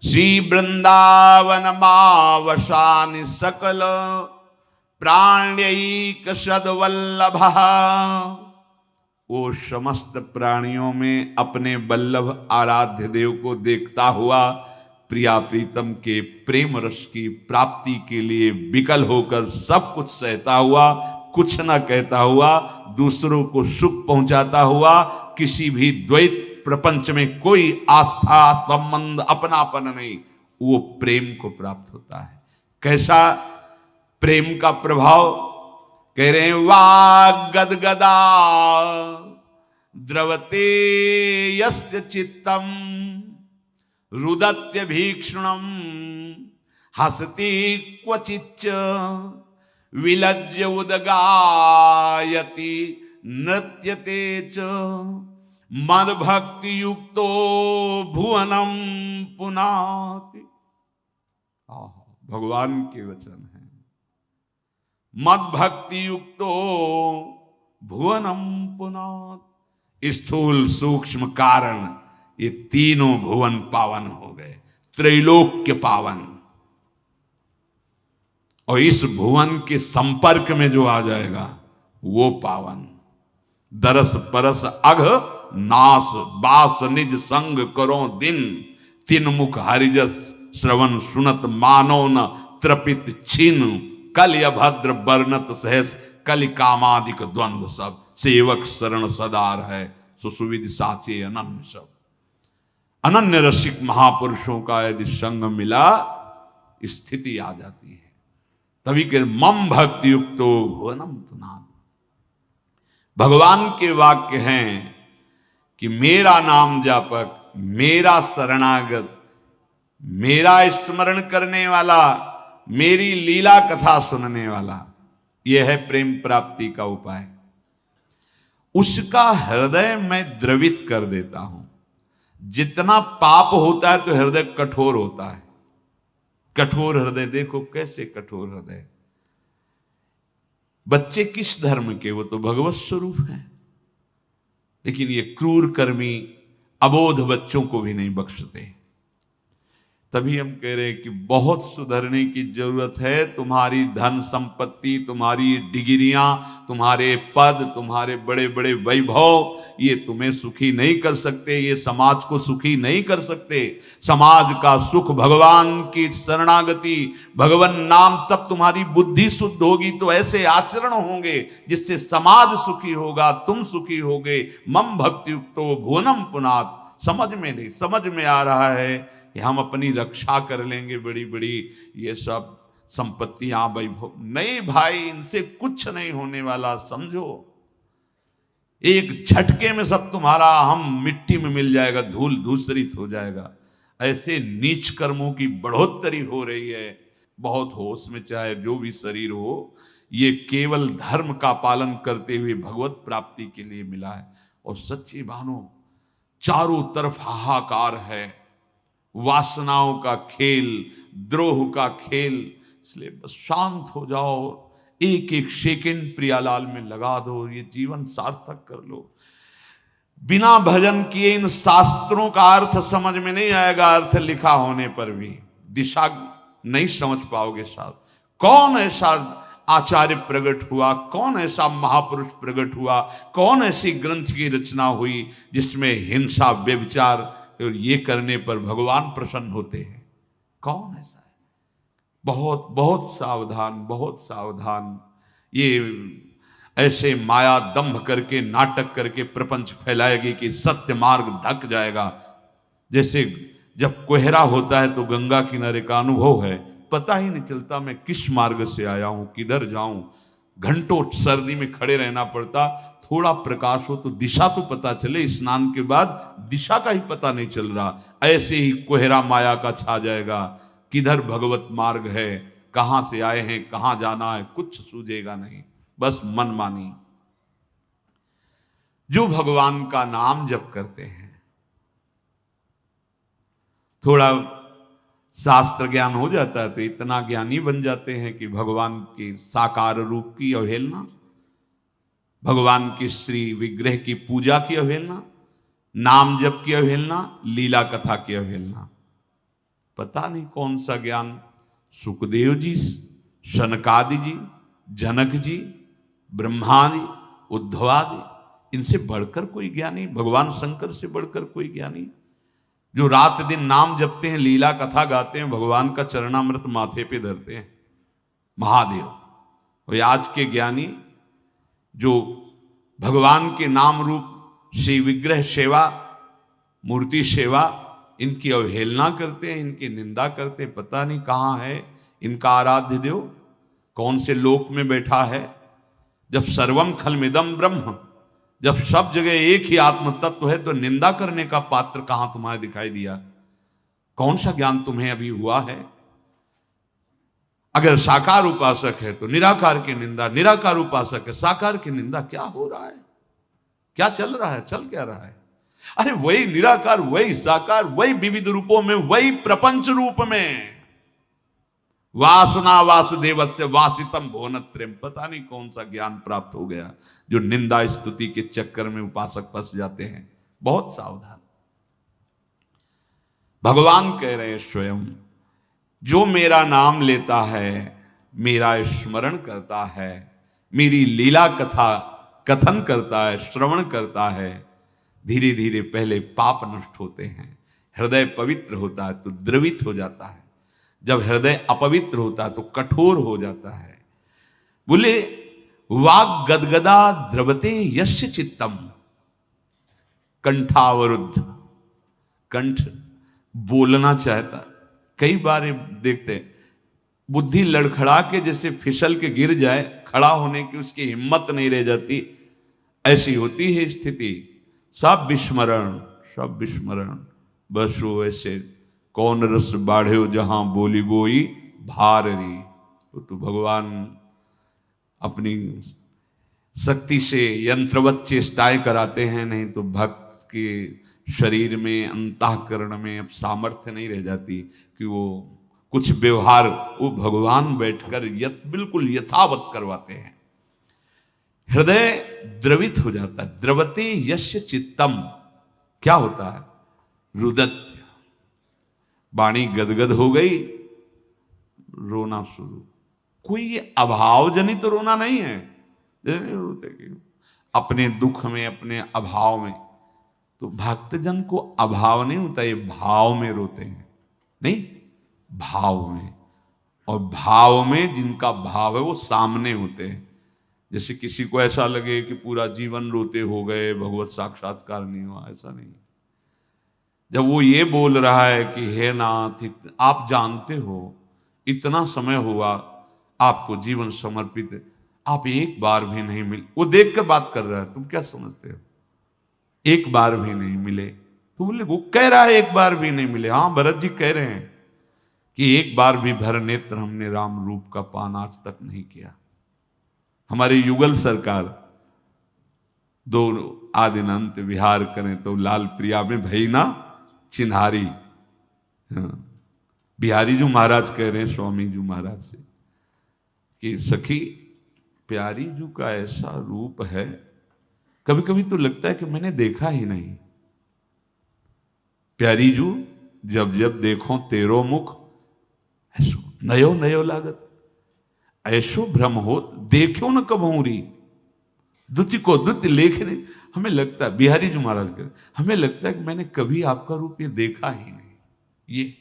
Speaker 1: श्री वृंदावन मावसानि सकल, प्राण्यैक सद्वल्लभ। वो समस्त प्राणियों में अपने वल्लभ आराध्य देव को देखता हुआ, प्रिया प्रीतम के प्रेम रस की प्राप्ति के लिए विकल होकर सब कुछ सहता हुआ, कुछ न कहता हुआ, दूसरों को सुख पहुंचाता हुआ, किसी भी द्वैत प्रपंच में कोई आस्था संबंध अपनापन नहीं, वो प्रेम को प्राप्त होता है। कैसा प्रेम का प्रभाव? कह रहे हैं, वाग गदगदा द्रवते यस्य चित्तम, रुदत्य भीक्षणम हसति क्वचिच्च, विलज्य उदगायति नृत्यते च, मद भक्ति युक्तो भुवनम पुनाति। भगवान के वचन है। मद भक्ति युक्तो भुवनम पुनाति। स्थूल सूक्ष्म कारण, ये तीनों भुवन पावन हो गए, त्रैलोक्य पावन। और इस भुवन के संपर्क में जो आ जाएगा वो पावन। दरस परस अघ नास, बास निज संग करो दिन, तीन मुख हरिजस श्रवण सुनत मानो न त्रपित छिन, कल अभद्र वर्णत सहस, कल कामादिक द्वंद्व सब, सेवक शरण सदार है, सुसुविध साचे अनन्य सब। अनन्य रसिक महापुरुषों का यदि संग मिला, स्थिति आ जाती है। तभी के मम भक्ति युक्तो भुवनम पुनाति। भगवान के वाक्य हैं कि मेरा नाम जापक, मेरा शरणागत, मेरा स्मरण करने वाला, मेरी लीला कथा सुनने वाला, यह है प्रेम प्राप्ति का उपाय। उसका हृदय मैं द्रवित कर देता हूं। जितना पाप होता है तो हृदय कठोर होता है। कठोर हृदय, देखो कैसे कठोर हृदय। बच्चे किस धर्म के? वो तो भगवत स्वरूप है। लेकिन ये क्रूर कर्मी अबोध बच्चों को भी नहीं बख्शते। तभी हम कह रहे हैं कि बहुत सुधरने की जरूरत है। तुम्हारी धन संपत्ति, तुम्हारी डिग्रियां, तुम्हारे पद, तुम्हारे बड़े बड़े वैभव, ये तुम्हें सुखी नहीं कर सकते, ये समाज को सुखी नहीं कर सकते। समाज का सुख भगवान की शरणागति, भगवान नाम, तब तुम्हारी बुद्धि शुद्ध होगी तो ऐसे आचरण होंगे जिससे समाज सुखी होगा, तुम सुखी होगे। मम भक्ति युक्तो भुवनम पुनात। समझ में नहीं, समझ में आ रहा है कि हम अपनी रक्षा कर लेंगे, बड़ी बड़ी ये सब संपत्तियां, वैभव। नहीं भाई, इनसे कुछ नहीं होने वाला, समझो। एक झटके में सब तुम्हारा हम मिट्टी में मिल जाएगा, धूल धूसरित हो जाएगा। ऐसे नीच कर्मों की बढ़ोतरी हो रही है। बहुत होश में, चाहे जो भी शरीर हो, ये केवल धर्म का पालन करते हुए भगवत प्राप्ति के लिए मिला है। और सच्ची मानो चारों तरफ हाहाकार है, वासनाओं का खेल, द्रोह का खेल। इसलिए बस शांत हो जाओ, एक एक सेकंड प्रियालाल में लगा दो, ये जीवन सार्थक कर लो। बिना भजन किए इन शास्त्रों का अर्थ समझ में नहीं आएगा, अर्थ लिखा होने पर भी दिशा नहीं समझ पाओगे। साहब, कौन ऐसा आचार्य प्रकट हुआ, कौन ऐसा महापुरुष प्रकट हुआ, कौन ऐसी ग्रंथ की रचना हुई जिसमें हिंसा, व्यभिचार और ये करने पर भगवान प्रसन्न होते हैं? कौन ऐसा है? बहुत बहुत सावधान, बहुत सावधान। ये ऐसे माया दंभ करके, नाटक करके प्रपंच फैलाएगी कि सत्य मार्ग ढक जाएगा। जैसे जब कोहरा होता है तो गंगा किनारे का अनुभव है, पता ही नहीं चलता मैं किस मार्ग से आया हूं, किधर जाऊं। घंटों सर्दी में खड़े रहना पड़ता, थोड़ा प्रकाश हो तो दिशा तो पता चले। स्नान के बाद दिशा का ही पता नहीं चल रहा। ऐसे ही कोहरा माया का छा जाएगा, किधर भगवत मार्ग है, कहां से आए हैं, कहां जाना है, कुछ सूझेगा नहीं, बस मनमानी। जो भगवान का नाम जप करते हैं, थोड़ा शास्त्र ज्ञान हो जाता है तो इतना ज्ञानी बन जाते हैं कि भगवान के साकार रूप की अवहेलना, भगवान की श्री विग्रह की पूजा की अवहेलना, नाम जप की अवहेलना, लीला कथा की अवहेलना। पता नहीं कौन सा ज्ञान सुखदेव जी, शनकादि जी, जनक जी, ब्रह्मादि, उद्धवादि, इनसे बढ़कर कोई ज्ञानी, भगवान शंकर से बढ़कर कोई ज्ञानी, जो रात दिन नाम जपते हैं, लीला कथा गाते हैं, भगवान का चरणामृत माथे पे धरते हैं, महादेव। और आज के ज्ञानी जो भगवान के नाम रूप श्री विग्रह सेवा, मूर्ति सेवा, इनकी अवहेलना करते हैं, इनकी निंदा करते हैं। पता नहीं कहाँ है इनका आराध्य देव, कौन से लोक में बैठा है। जब सर्वम खलमिदम ब्रह्म, जब सब जगह एक ही आत्म तत्व है, तो निंदा करने का पात्र कहां तुम्हारे दिखाई दिया? कौन सा ज्ञान तुम्हें अभी हुआ है? अगर साकार उपासक है तो निराकार की निंदा, निराकार उपासक है साकार की निंदा। क्या हो रहा है? क्या चल रहा है? चल क्या रहा है? अरे वही निराकार, वही साकार, वही विविध रूपों में, वही प्रपंच रूप में। वासना वासुदेवस्य वासितम भुवनत्रयम। पता नहीं कौन सा ज्ञान प्राप्त हो गया, जो निंदा स्तुति के चक्कर में उपासक फंस जाते हैं। बहुत सावधान। भगवान कह रहे हैं स्वयं, जो मेरा नाम लेता है, मेरा स्मरण करता है, मेरी लीला कथा कथन करता है, श्रवण करता है, धीरे धीरे पहले पाप नष्ट होते हैं, हृदय पवित्र होता है तो द्रवित हो जाता है, जब हृदय अपवित्र होता है तो कठोर हो जाता है। बोले वाग गदगदा द्रवते यस्य चित्तम, कंठावरुद्ध, कंठ बोलना चाहता। कई बार देखते बुद्धि लड़खड़ा के जैसे फिसल के गिर जाए, खड़ा होने की उसकी हिम्मत नहीं रह जाती, ऐसी होती है स्थिति। सब विस्मरण, सब विस्मरण, बस वो ऐसे कौन रस बाढ़े जहां बोली बोई भाररी। तो भगवान अपनी शक्ति से यंत्रवत चेष्टाएं कराते हैं, नहीं तो भक्त के शरीर में, अंतःकरण में अब सामर्थ्य नहीं रह जाती कि वो कुछ व्यवहार वो भगवान बैठकर बिल्कुल यथावत करवाते हैं। हृदय द्रवित हो जाता है। द्रवते यस्य चित्तम, क्या होता है? रुदत्य, वाणी गदगद हो गई, रोना शुरू। कोई ये अभाव जनित रोना नहीं है, जैसे नहीं रोते कि अपने दुख में, अपने अभाव में। तो भक्तजन को अभाव नहीं होता, ये भाव में रोते हैं, नहीं भाव में। और भाव में जिनका भाव है वो सामने होते हैं। जैसे किसी को ऐसा लगे कि पूरा जीवन रोते हो गए, भगवत साक्षात्कार नहीं हुआ, ऐसा नहीं। जब वो ये बोल रहा है कि हे नाथ, आप जानते हो इतना समय हुआ आपको जीवन समर्पित, आप एक बार भी नहीं मिले। वो देख कर बात कर रहा है, तुम क्या समझते हो एक बार भी नहीं मिले? तो बोले वो कह रहा है एक बार भी नहीं मिले। हाँ, भरत जी कह रहे हैं कि एक बार भी भर नेत्र हमने राम रूप का पान आज तक नहीं किया। हमारे युगल सरकार दो आदिनंत विहार करें तो लाल प्रिया में भई ना चिन्हारी। हाँ, बिहारी जी महाराज कह रहे हैं स्वामी जी महाराज से कि सखी प्यारी जी का ऐसा रूप है, कभी कभी तो लगता है कि मैंने देखा ही नहीं। प्यारी जू जब जब देखो तेरो मुख, ऐसो नयो नयो लागत, ऐसो भ्रम होत देखो न कबूरी, दुति को दुति लेखने। हमें लगता है, बिहारी जी महाराज कहते, हमें लगता है कि मैंने कभी आपका रूप ये देखा ही नहीं।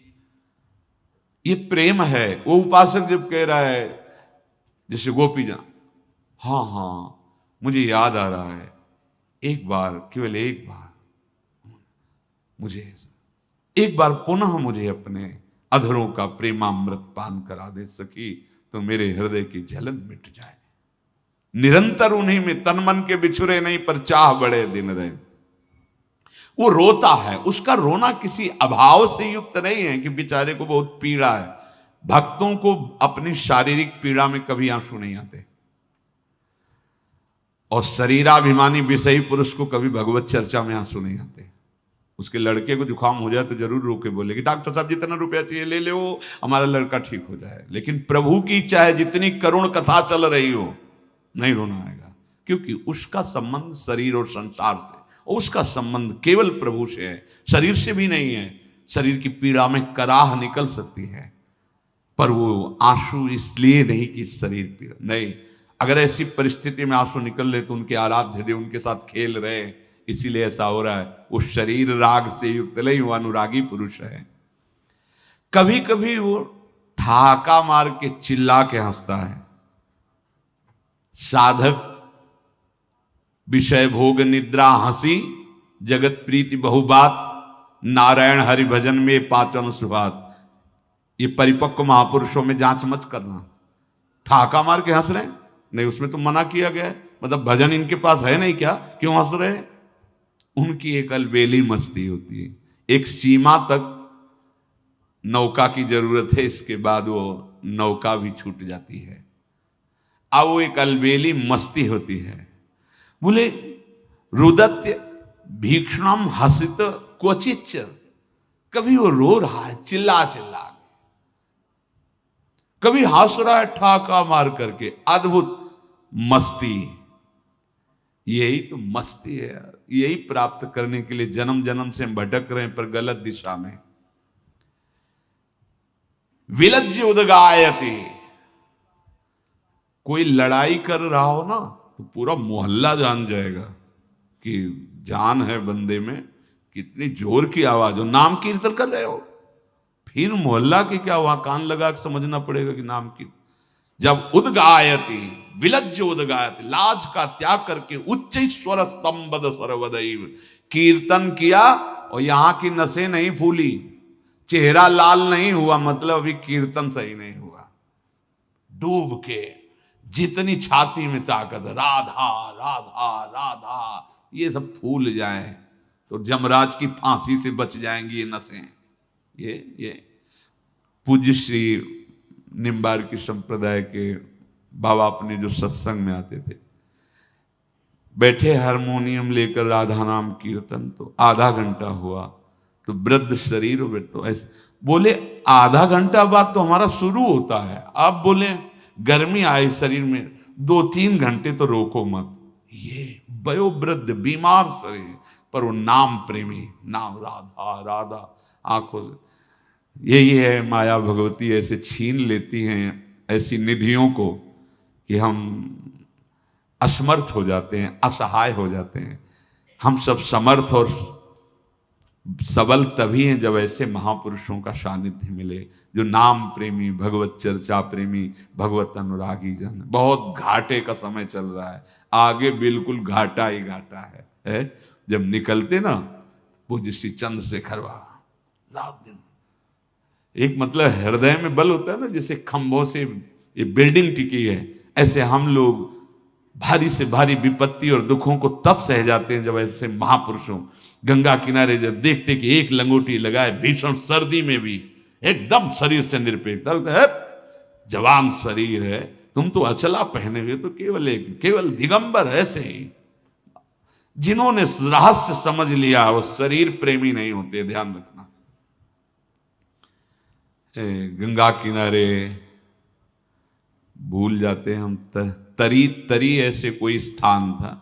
Speaker 1: ये प्रेम है। वो उपासक जब कह रहा है जैसे गोपीजन, हाँ हाँ मुझे याद आ रहा है, एक बार, केवल एक बार मुझे, एक बार पुनः मुझे अपने अधरों का प्रेमामृत पान करा दे सकी तो मेरे हृदय की जलन मिट जाए। निरंतर उन्हीं में तन मन के बिछुरे नहीं, पर चाह बड़े दिन रहे। वो रोता है, उसका रोना किसी अभाव से युक्त नहीं है कि बेचारे को बहुत पीड़ा है। भक्तों को अपनी शारीरिक पीड़ा में कभी आंसू नहीं आते, और शरीराभिमानी विषयी पुरुष को कभी भगवत चर्चा में आंसू नहीं आते। उसके लड़के को जुकाम हो जाए तो जरूर रोके बोले कि डॉक्टर साहब जितना रुपया चाहिए ले ले, वो हमारा लड़का ठीक हो जाए। लेकिन प्रभु की इच्छा है जितनी करुण कथा चल रही हो, नहीं रोना आएगा, क्योंकि उसका संबंध शरीर और संसार से, और उसका संबंध केवल प्रभु से है, शरीर से भी नहीं है। शरीर की पीड़ा में कराह निकल सकती है, पर वो आंसू इसलिए नहीं कि शरीर पीड़ा नहीं। अगर ऐसी परिस्थिति में आंसू निकल रहे तो उनके आराध्य देव उनके साथ खेल रहे, इसीलिए ऐसा हो रहा है। वो शरीर राग से युक्त नहीं, वो अनुरागी पुरुष है। कभी कभी वो ठाका मार के चिल्ला के हंसता है। साधक विषय भोग निद्रा हंसी, जगत प्रीति बहुबात, नारायण हरि भजन में पाचन सुभात। ये परिपक्व महापुरुषों में जांच मत करना। ठाका मार के हंस रहे नहीं, उसमें तो मना किया गया है। मतलब भजन इनके पास है नहीं क्या, क्यों हंस रहे? उनकी एक अलबेली मस्ती होती है। एक सीमा तक नौका की जरूरत है, इसके बाद वो नौका भी छूट जाती है। अब वो एक अलबेली मस्ती होती है। बोले रुदत्य भीक्षणम हसित क्वचिच, कभी वो रो रहा है चिल्ला चिल्ला, कभी हंस रहा है ठाका मार करके। अद्भुत मस्ती, यही तो मस्ती है यार। यही प्राप्त करने के लिए जन्म जन्म से भटक रहे हैं, पर गलत दिशा में। विलज्ज उदगायति, कोई लड़ाई कर रहा हो ना तो पूरा मोहल्ला जान जाएगा कि जान है बंदे में, कितनी जोर की आवाज हो। नाम कीर्तन कर रहे हो, फिर मोहल्ला के क्या, वहां कान लगा के समझना पड़ेगा कि नाम की। जब उदगायति विलज्ज उदगायति, लाज का त्याग करके उच्च स्वर स्तंभद सर्वदैव, कीर्तन किया और यहां की नसें नहीं फूली, चेहरा लाल नहीं हुआ, मतलब अभी कीर्तन सही नहीं हुआ। डूब के जितनी छाती में ताकत, राधा राधा राधा, ये सब फूल जाए तो जमराज की फांसी से बच जाएंगी ये नसें। ये पूज्य श्री निम्बार की संप्रदाय के बाबा अपने जो सत्संग में आते थे, बैठे हारमोनियम लेकर राधा नाम कीर्तन, तो आधा घंटा हुआ तो वृद्ध शरीर तो ऐसे बोले, आधा घंटा बाद तो हमारा शुरू होता है, आप बोले गर्मी आई शरीर में, 2-3 घंटे तो रोको मत। ये वयोवृद्ध बीमार शरीर, पर वो नाम प्रेमी, नाम राधा राधा आंखों से। यही है, माया भगवती ऐसे छीन लेती हैं ऐसी निधियों को कि हम असमर्थ हो जाते हैं, असहाय हो जाते हैं। हम सब समर्थ और सबल तभी हैं जब ऐसे महापुरुषों का सानिध्य मिले, जो नाम प्रेमी, भगवत चर्चा प्रेमी, भगवत अनुरागी जन। बहुत घाटे का समय चल रहा है, आगे बिल्कुल घाटा ही घाटा है? जब निकलते ना पूज्य श्री चंद्रशेखर बाबा, रात दिन एक मतलब हृदय में बल होता है ना, जैसे खंभों से ये बिल्डिंग टिकी है, ऐसे हम लोग भारी से भारी विपत्ति और दुखों को तब सह जाते हैं जब ऐसे महापुरुषों गंगा किनारे जब देखते कि एक लंगोटी लगाए, भीषण सर्दी में भी एकदम शरीर से निरपेक्ष है, जवान शरीर है, तुम तो अचला पहने हुए तो केवल दिगंबर ऐसे ही। जिन्होंने रहस्य समझ लिया वो शरीर प्रेमी नहीं होते, ध्यान रखना। गंगा किनारे भूल जाते हैं हम, तरी ऐसे कोई स्थान था,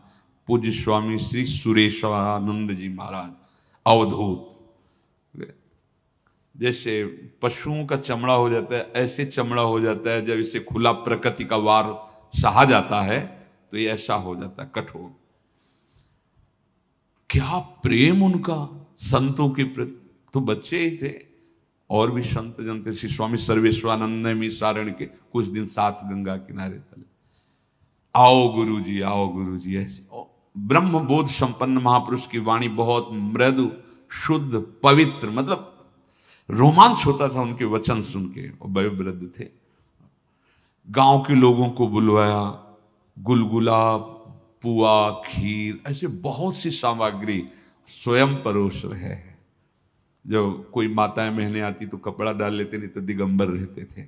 Speaker 1: पूज्य स्वामी श्री सुरेश्वरानंद जी महाराज अवधूत। जैसे पशुओं का चमड़ा हो जाता है, ऐसे चमड़ा हो जाता है जब इसे खुला प्रकृति का वार सहा जाता है तो ये ऐसा हो जाता है कठोर। क्या प्रेम उनका संतों के प्रति, तो बच्चे ही थे, और भी संत जन थे। श्री स्वामी सर्वेश्वरानंद में सारण के कुछ दिन साथ गंगा किनारे चले, आओ गुरुजी, आओ गुरुजी, ऐसे ब्रह्म बोध संपन्न महापुरुष की वाणी बहुत मृदु, शुद्ध, पवित्र, मतलब रोमांच होता था उनके वचन सुन के। और वयोवृद्ध थे, गांव के लोगों को बुलवाया, गुलगुला, पुआ, खीर, ऐसे बहुत सी सामग्री स्वयं परोस रहे हैं। जब कोई माताएं बहनें आती तो कपड़ा डाल लेते, नहीं तो दिगंबर रहते थे।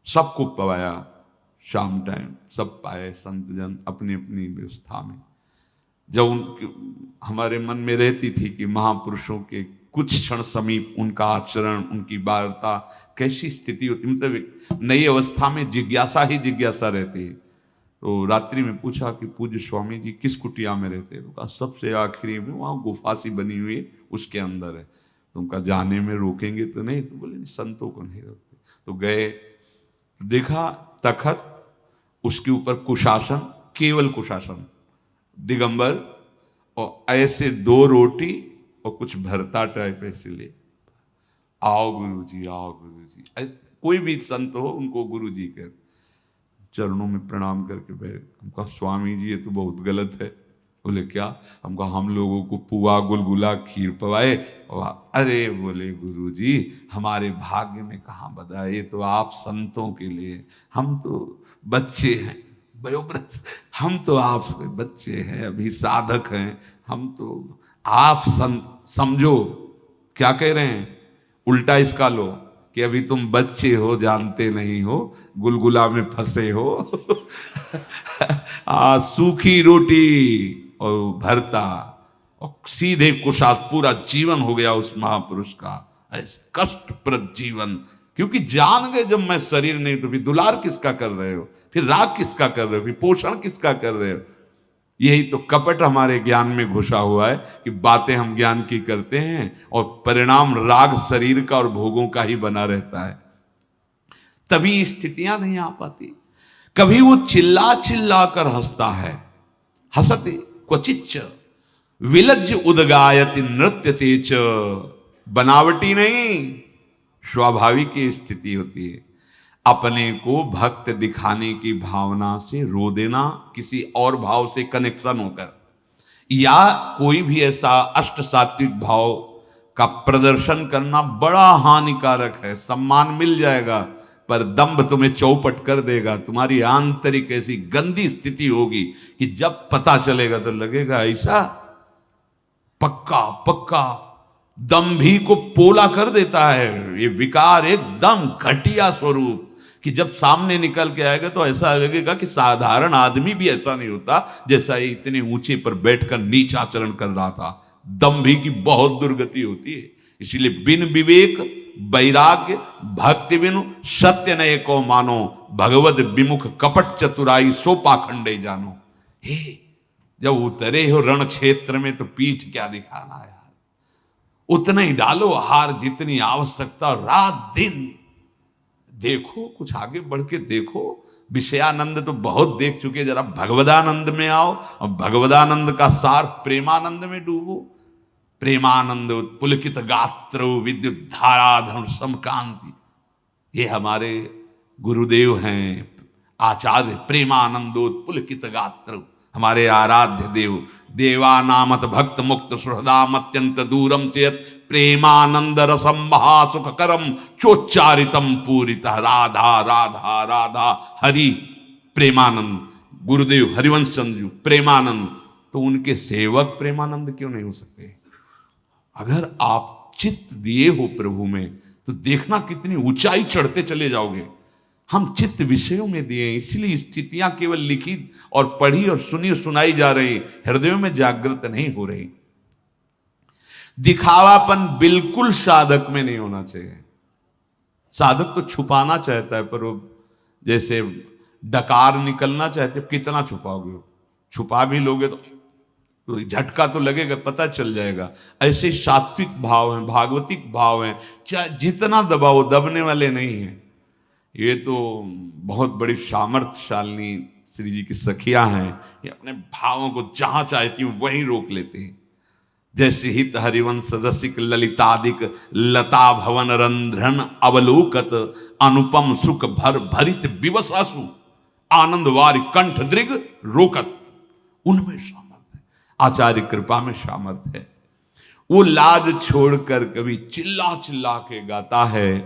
Speaker 1: सबको पवाया, शाम टाइम सब पाए संत जन अपनी अपनी व्यवस्था में। जब उनके हमारे मन में रहती थी कि महापुरुषों के कुछ क्षण समीप उनका आचरण, उनकी वार्ता, कैसी स्थिति होती, मतलब नई अवस्था में जिज्ञासा ही जिज्ञासा रहती है। तो रात्रि में पूछा कि पूज्य स्वामी जी किस कुटिया में रहते हैं? तो कहा सबसे आखिरी में, वहाँ गुफा सी बनी हुई है उसके अंदर है। तो उनका जाने में रोकेंगे तो नहीं? तो बोले संतों को नहीं रोकते। तो गए तो देखा तखत, उसके ऊपर कुशासन, केवल कुशासन, दिगंबर, और ऐसे 2 रोटी और कुछ भरता टाइप ऐसे ले, आओ गुरुजी, आओ गुरुजी। कोई भी संत हो उनको गुरुजी कहते। चरणों में प्रणाम करके बैठ। हमका स्वामी जी ये तो बहुत गलत है। बोले क्या? हमका हम लोगों को पुआ, गुलगुला, खीर पवाए। अरे बोले गुरुजी हमारे भाग्य में कहाँ बधा, ये तो आप संतों के लिए, हम तो बच्चे हैं वयोवृद्ध, हम तो आपसे बच्चे हैं, अभी साधक हैं, हम तो आप समझो क्या कह रहे हैं, उल्टा इसका लो कि अभी तुम बच्चे हो, जानते नहीं हो, गुलगुला में फंसे हो। सूखी रोटी और भरता और सीधे कुशात, पूरा जीवन हो गया उस महापुरुष का ऐसे कष्टप्रद जीवन। क्योंकि जान गए जब मैं शरीर नहीं, तो फिर दुलार किसका कर रहे हो, फिर राग किसका कर रहे हो, फिर पोषण किसका कर रहे हो। यही तो कपट हमारे ज्ञान में घुसा हुआ है कि बातें हम ज्ञान की करते हैं और परिणाम राग शरीर का और भोगों का ही बना रहता है। तभी स्थितियां नहीं आ पाती। कभी वो चिल्ला चिल्ला कर हंसता है, हंसते क्वचिच्च विलज्ज उदगायति नृत्यते च, बनावटी नहीं, स्वाभाविक स्थिति होती है। अपने को भक्त दिखाने की भावना से रो देना, किसी और भाव से कनेक्शन होकर, या कोई भी ऐसा अष्ट सात्विक भाव का प्रदर्शन करना बड़ा हानिकारक है। सम्मान मिल जाएगा पर दंभ तुम्हें चौपट कर देगा। तुम्हारी आंतरिक ऐसी गंदी स्थिति होगी कि जब पता चलेगा तो लगेगा ऐसा पक्का पक्का दंभी को पोला कर देता है। ये विकार एकदम घटिया स्वरूप कि जब सामने निकल के आएगा तो ऐसा लगेगा कि साधारण आदमी भी ऐसा नहीं होता जैसा ये इतने ऊंचे पर बैठकर नीच आचरण कर रहा था। दंभी की बहुत दुर्गति होती है। इसीलिए बिन विवेक वैराग्य भक्ति बिनु सत्य नये को मानो, भगवद विमुख कपट चतुराई सो पाखंडे जानो। हे जब उतरे हो रण क्षेत्र में तो पीठ क्या दिखाना यार, उतना ही डालो हार जितनी आवश्यकता, रात दिन देखो, कुछ आगे बढ़ के देखो। विषयानंद तो बहुत देख चुके, जरा भगवदानंद में आओ और भगवदानंद का सार प्रेमानंद में डूबो। प्रेमानंद उत्पुलकित गात्र विद्युत धाराधर समकांति, ये हमारे गुरुदेव हैं आचार्य प्रेमानंदोत्पुलकित गात्र, हमारे आराध्य देव। देवानामत भक्त मुक्त सुहृदाम अत्यंत दूरम चेत प्रेमानंद रसम महासुखकरम चोच्चारितम पूरितः राधा राधा राधा हरि। प्रेमानंद गुरुदेव हरिवंश चंद्र प्रेमानंद, तो उनके सेवक प्रेमानंद क्यों नहीं हो सकते? अगर आप चित्त दिए हो प्रभु में तो देखना कितनी ऊंचाई चढ़ते चले जाओगे। हम चित्त विषयों में दिए, इसलिए स्थितियां केवल लिखी और पढ़ी और सुनी और सुनाई जा रही, हृदयों में जागृत नहीं हो रही। दिखावापन बिल्कुल साधक में नहीं होना चाहिए। साधक तो छुपाना चाहता है, पर वो जैसे डकार निकलना चाहते, कितना छुपाओगे? छुपा भी लोगे तो झटका तो लगेगा, पता चल जाएगा। ऐसे सात्विक भाव हैं, भागवतिक भाव हैं, चाहे जितना दबाओ दबने वाले नहीं हैं। ये तो बहुत बड़ी सामर्थ्यशालिनी श्री जी की सखियां हैं, ये अपने भावों को जहां चाहती हूं वहीं रोक लेते हैं। जैसे हित हरिवंश रसिक ललितादिक लता भवन रंध्रन अवलोकत अनुपम सुख भर भरित विवसासु आनंद वारि कंठ दृग रोकत, उनमें सामर्थ्य है, आचार्य कृपा में सामर्थ्य है। वो लाज छोड़कर कभी चिल्ला चिल्ला के गाता है,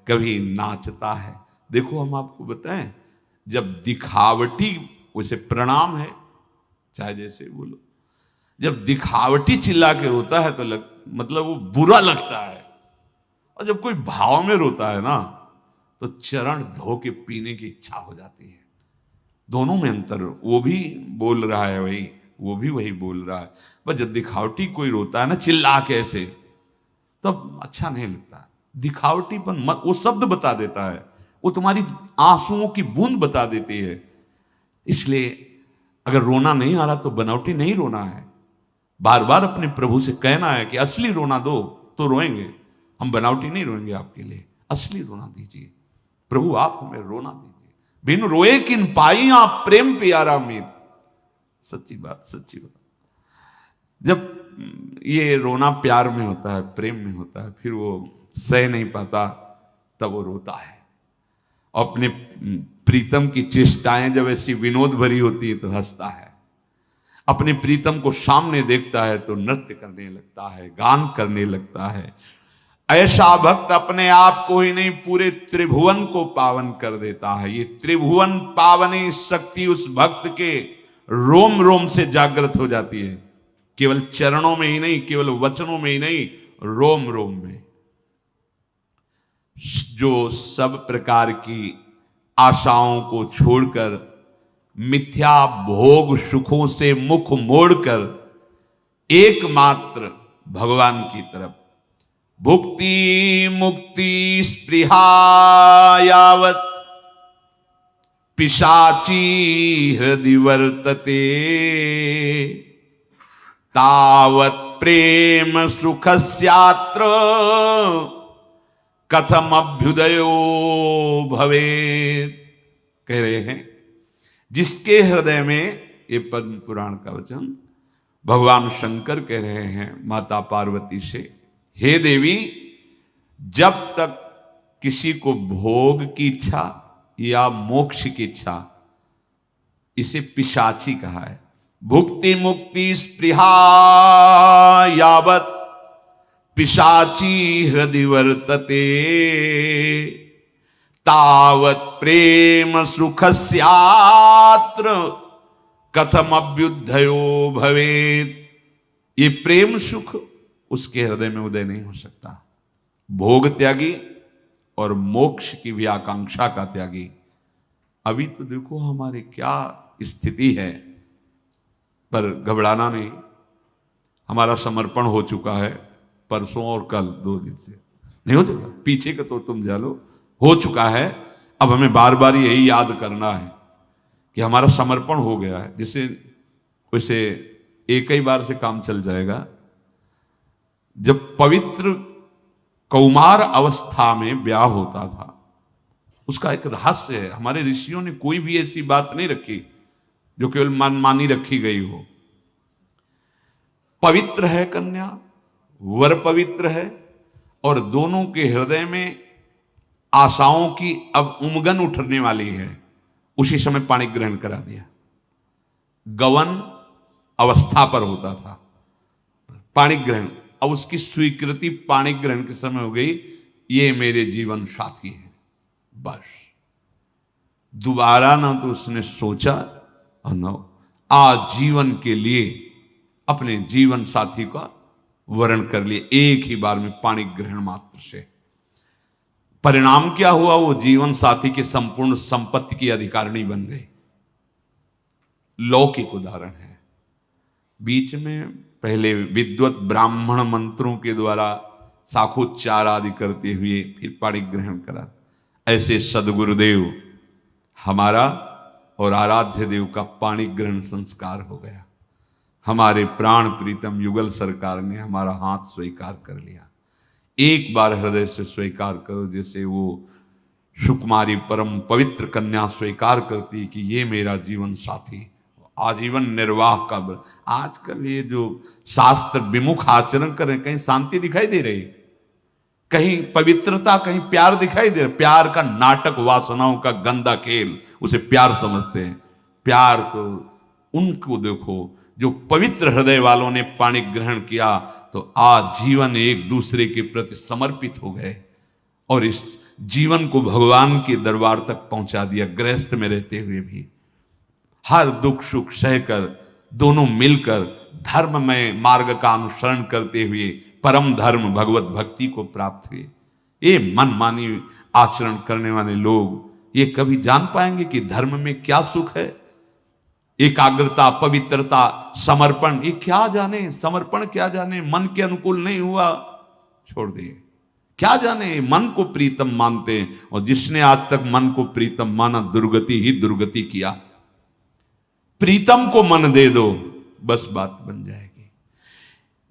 Speaker 1: कभी नाचता है। देखो हम आपको बताएं, जब दिखावटी, उसे प्रणाम है चाहे जैसे बोलो, जब दिखावटी चिल्ला के रोता है तो मतलब वो बुरा लगता है, और जब कोई भाव में रोता है ना तो चरण धो के पीने की इच्छा हो जाती है। दोनों में अंतर, वो भी बोल रहा है वही, वो भी वही बोल रहा है। पर जब दिखावटी कोई रोता है ना चिल्ला के ऐसे, तब अच्छा नहीं लगता। दिखावटीपन वो शब्द बता देता है, वो तुम्हारी आंसुओं की बूंद बता देती है। इसलिए अगर रोना नहीं आ रहा तो बनावटी नहीं रोना है। बार बार अपने प्रभु से कहना है कि असली रोना दो तो रोएंगे, हम बनावटी नहीं रोएंगे आपके लिए, असली रोना दीजिए प्रभु, आप हमें रोना दीजिए। बिन रोए किन पाई आप प्रेम प्यारा मीत, सच्ची बात, सच्ची बात। जब ये रोना प्यार में होता है, प्रेम में होता है, फिर वो सह नहीं पाता, तब वो रोता है। अपने प्रीतम की चेष्टाएं जब ऐसी विनोद भरी होती है तो हंसता है। अपने प्रीतम को सामने देखता है तो नृत्य करने लगता है, गान करने लगता है। ऐसा भक्त अपने आप को ही नहीं पूरे त्रिभुवन को पावन कर देता है। ये त्रिभुवन पावनी शक्ति उस भक्त के रोम रोम से जागृत हो जाती है, केवल चरणों में ही नहीं, केवल वचनों में ही नहीं, रोम रोम में। जो सब प्रकार की आशाओं को छोड़कर, मिथ्या भोग सुखों से मुख मोड़कर एकमात्र भगवान की तरफ, भुक्ति मुक्ति स्पृहा यावत पिशाची हृदय वर्तते, तावत प्रेम सुखस्यात्र कथम अभ्युदयो भवेत्। कह रहे हैं जिसके हृदय में, ये पद्म पुराण का वचन भगवान शंकर कह रहे हैं माता पार्वती से, हे देवी, जब तक किसी को भोग की इच्छा या मोक्ष की इच्छा, इसे पिशाची कहा है। भुक्ति मुक्ति स्पृहा यावत पिशाची हृदय वर्तते, तावत प्रेम सुखस्यात्र कथम अभ्युदयो भवेत्। ये प्रेम सुख उसके हृदय में उदय नहीं हो सकता। भोग त्यागी और मोक्ष की भी आकांक्षा का त्यागी। अभी तो देखो हमारी क्या स्थिति है, पर घबराना नहीं, हमारा समर्पण हो चुका है। परसों और कल 2 दिन से नहीं हो चुका, पीछे का तो तुम जानो हो चुका है। अब हमें बार बार यही याद करना है कि हमारा समर्पण हो गया है। जिससे वैसे एक ही बार से काम चल जाएगा, जब पवित्र कौमार अवस्था में ब्याह होता था, उसका एक रहस्य है। हमारे ऋषियों ने कोई भी ऐसी बात नहीं रखी जो केवल मनमानी रखी गई हो। पवित्र है कन्या, वर पवित्र है, और दोनों के हृदय में आशाओं की अब उमगन उठने वाली है। उसी समय पाणी ग्रहण करा दिया। गवन अवस्था पर होता था पाणी ग्रहण, अब उसकी स्वीकृति पाणी ग्रहण के समय हो गई, ये मेरे जीवन साथी है। बस दोबारा ना तो उसने सोचा और न आजीवन के लिए अपने जीवन साथी का वर्ण कर लिए, एक ही बार में पाणी ग्रहण मात्र से। परिणाम क्या हुआ? वो जीवन साथी की संपूर्ण संपत्ति की अधिकारिणी बन गई। लौकिक उदाहरण है। बीच में पहले विद्वत ब्राह्मण मंत्रों के द्वारा शाखोच्चार आदि करते हुए फिर पाणी ग्रहण करा। ऐसे सदगुरुदेव हमारा और आराध्य देव का पाणी ग्रहण संस्कार हो गया। हमारे प्राण प्रीतम युगल सरकार ने हमारा हाथ स्वीकार कर लिया। एक बार हृदय से स्वीकार करो, जैसे वो सुकुमारी परम पवित्र कन्या स्वीकार करती कि ये मेरा जीवन साथी, आजीवन निर्वाह का। आजकल ये जो शास्त्र विमुख आचरण कर रहे हैं, कहीं शांति दिखाई दे रही, कहीं पवित्रता, कहीं प्यार दिखाई दे रहा। प्यार का नाटक, वासनाओं का गंदा खेल, उसे प्यार समझते हैं। प्यार तो उनको देखो जो पवित्र हृदय वालों ने पाणी ग्रहण किया तो आजीवन एक दूसरे के प्रति समर्पित हो गए और इस जीवन को भगवान के दरबार तक पहुंचा दिया। गृहस्थ में रहते हुए भी हर दुख सुख सहकर दोनों मिलकर धर्म में मार्ग का अनुसरण करते हुए परम धर्म भगवत भक्ति को प्राप्त हुए। ये मनमानी आचरण करने वाले लोग ये कभी जान पाएंगे कि धर्म में क्या सुख है? एकाग्रता, पवित्रता, समर्पण, ये क्या जाने? समर्पण क्या जाने? मन के अनुकूल नहीं हुआ, छोड़ दिए। क्या जाने? मन को प्रीतम मानते हैं, और जिसने आज तक मन को प्रीतम माना दुर्गति ही दुर्गति किया। प्रीतम को मन दे दो, बस बात बन जाएगी।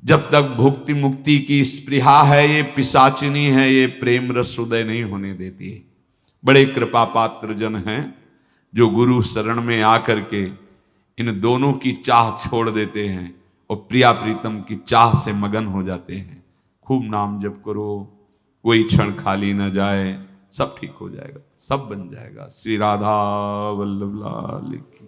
Speaker 1: जब तक भुक्ति मुक्ति की स्पृहा है, ये पिशाचिनी है, ये प्रेम रस उदय नहीं होने देती। बड़े कृपा पात्र जन हैं जो गुरु शरण में आकर के इन दोनों की चाह छोड़ देते हैं और प्रिया प्रीतम की चाह से मगन हो जाते हैं। खूब नाम जप करो, कोई क्षण खाली न जाए, सब ठीक हो जाएगा, सब बन जाएगा। श्री राधा वल्लभ लाल की।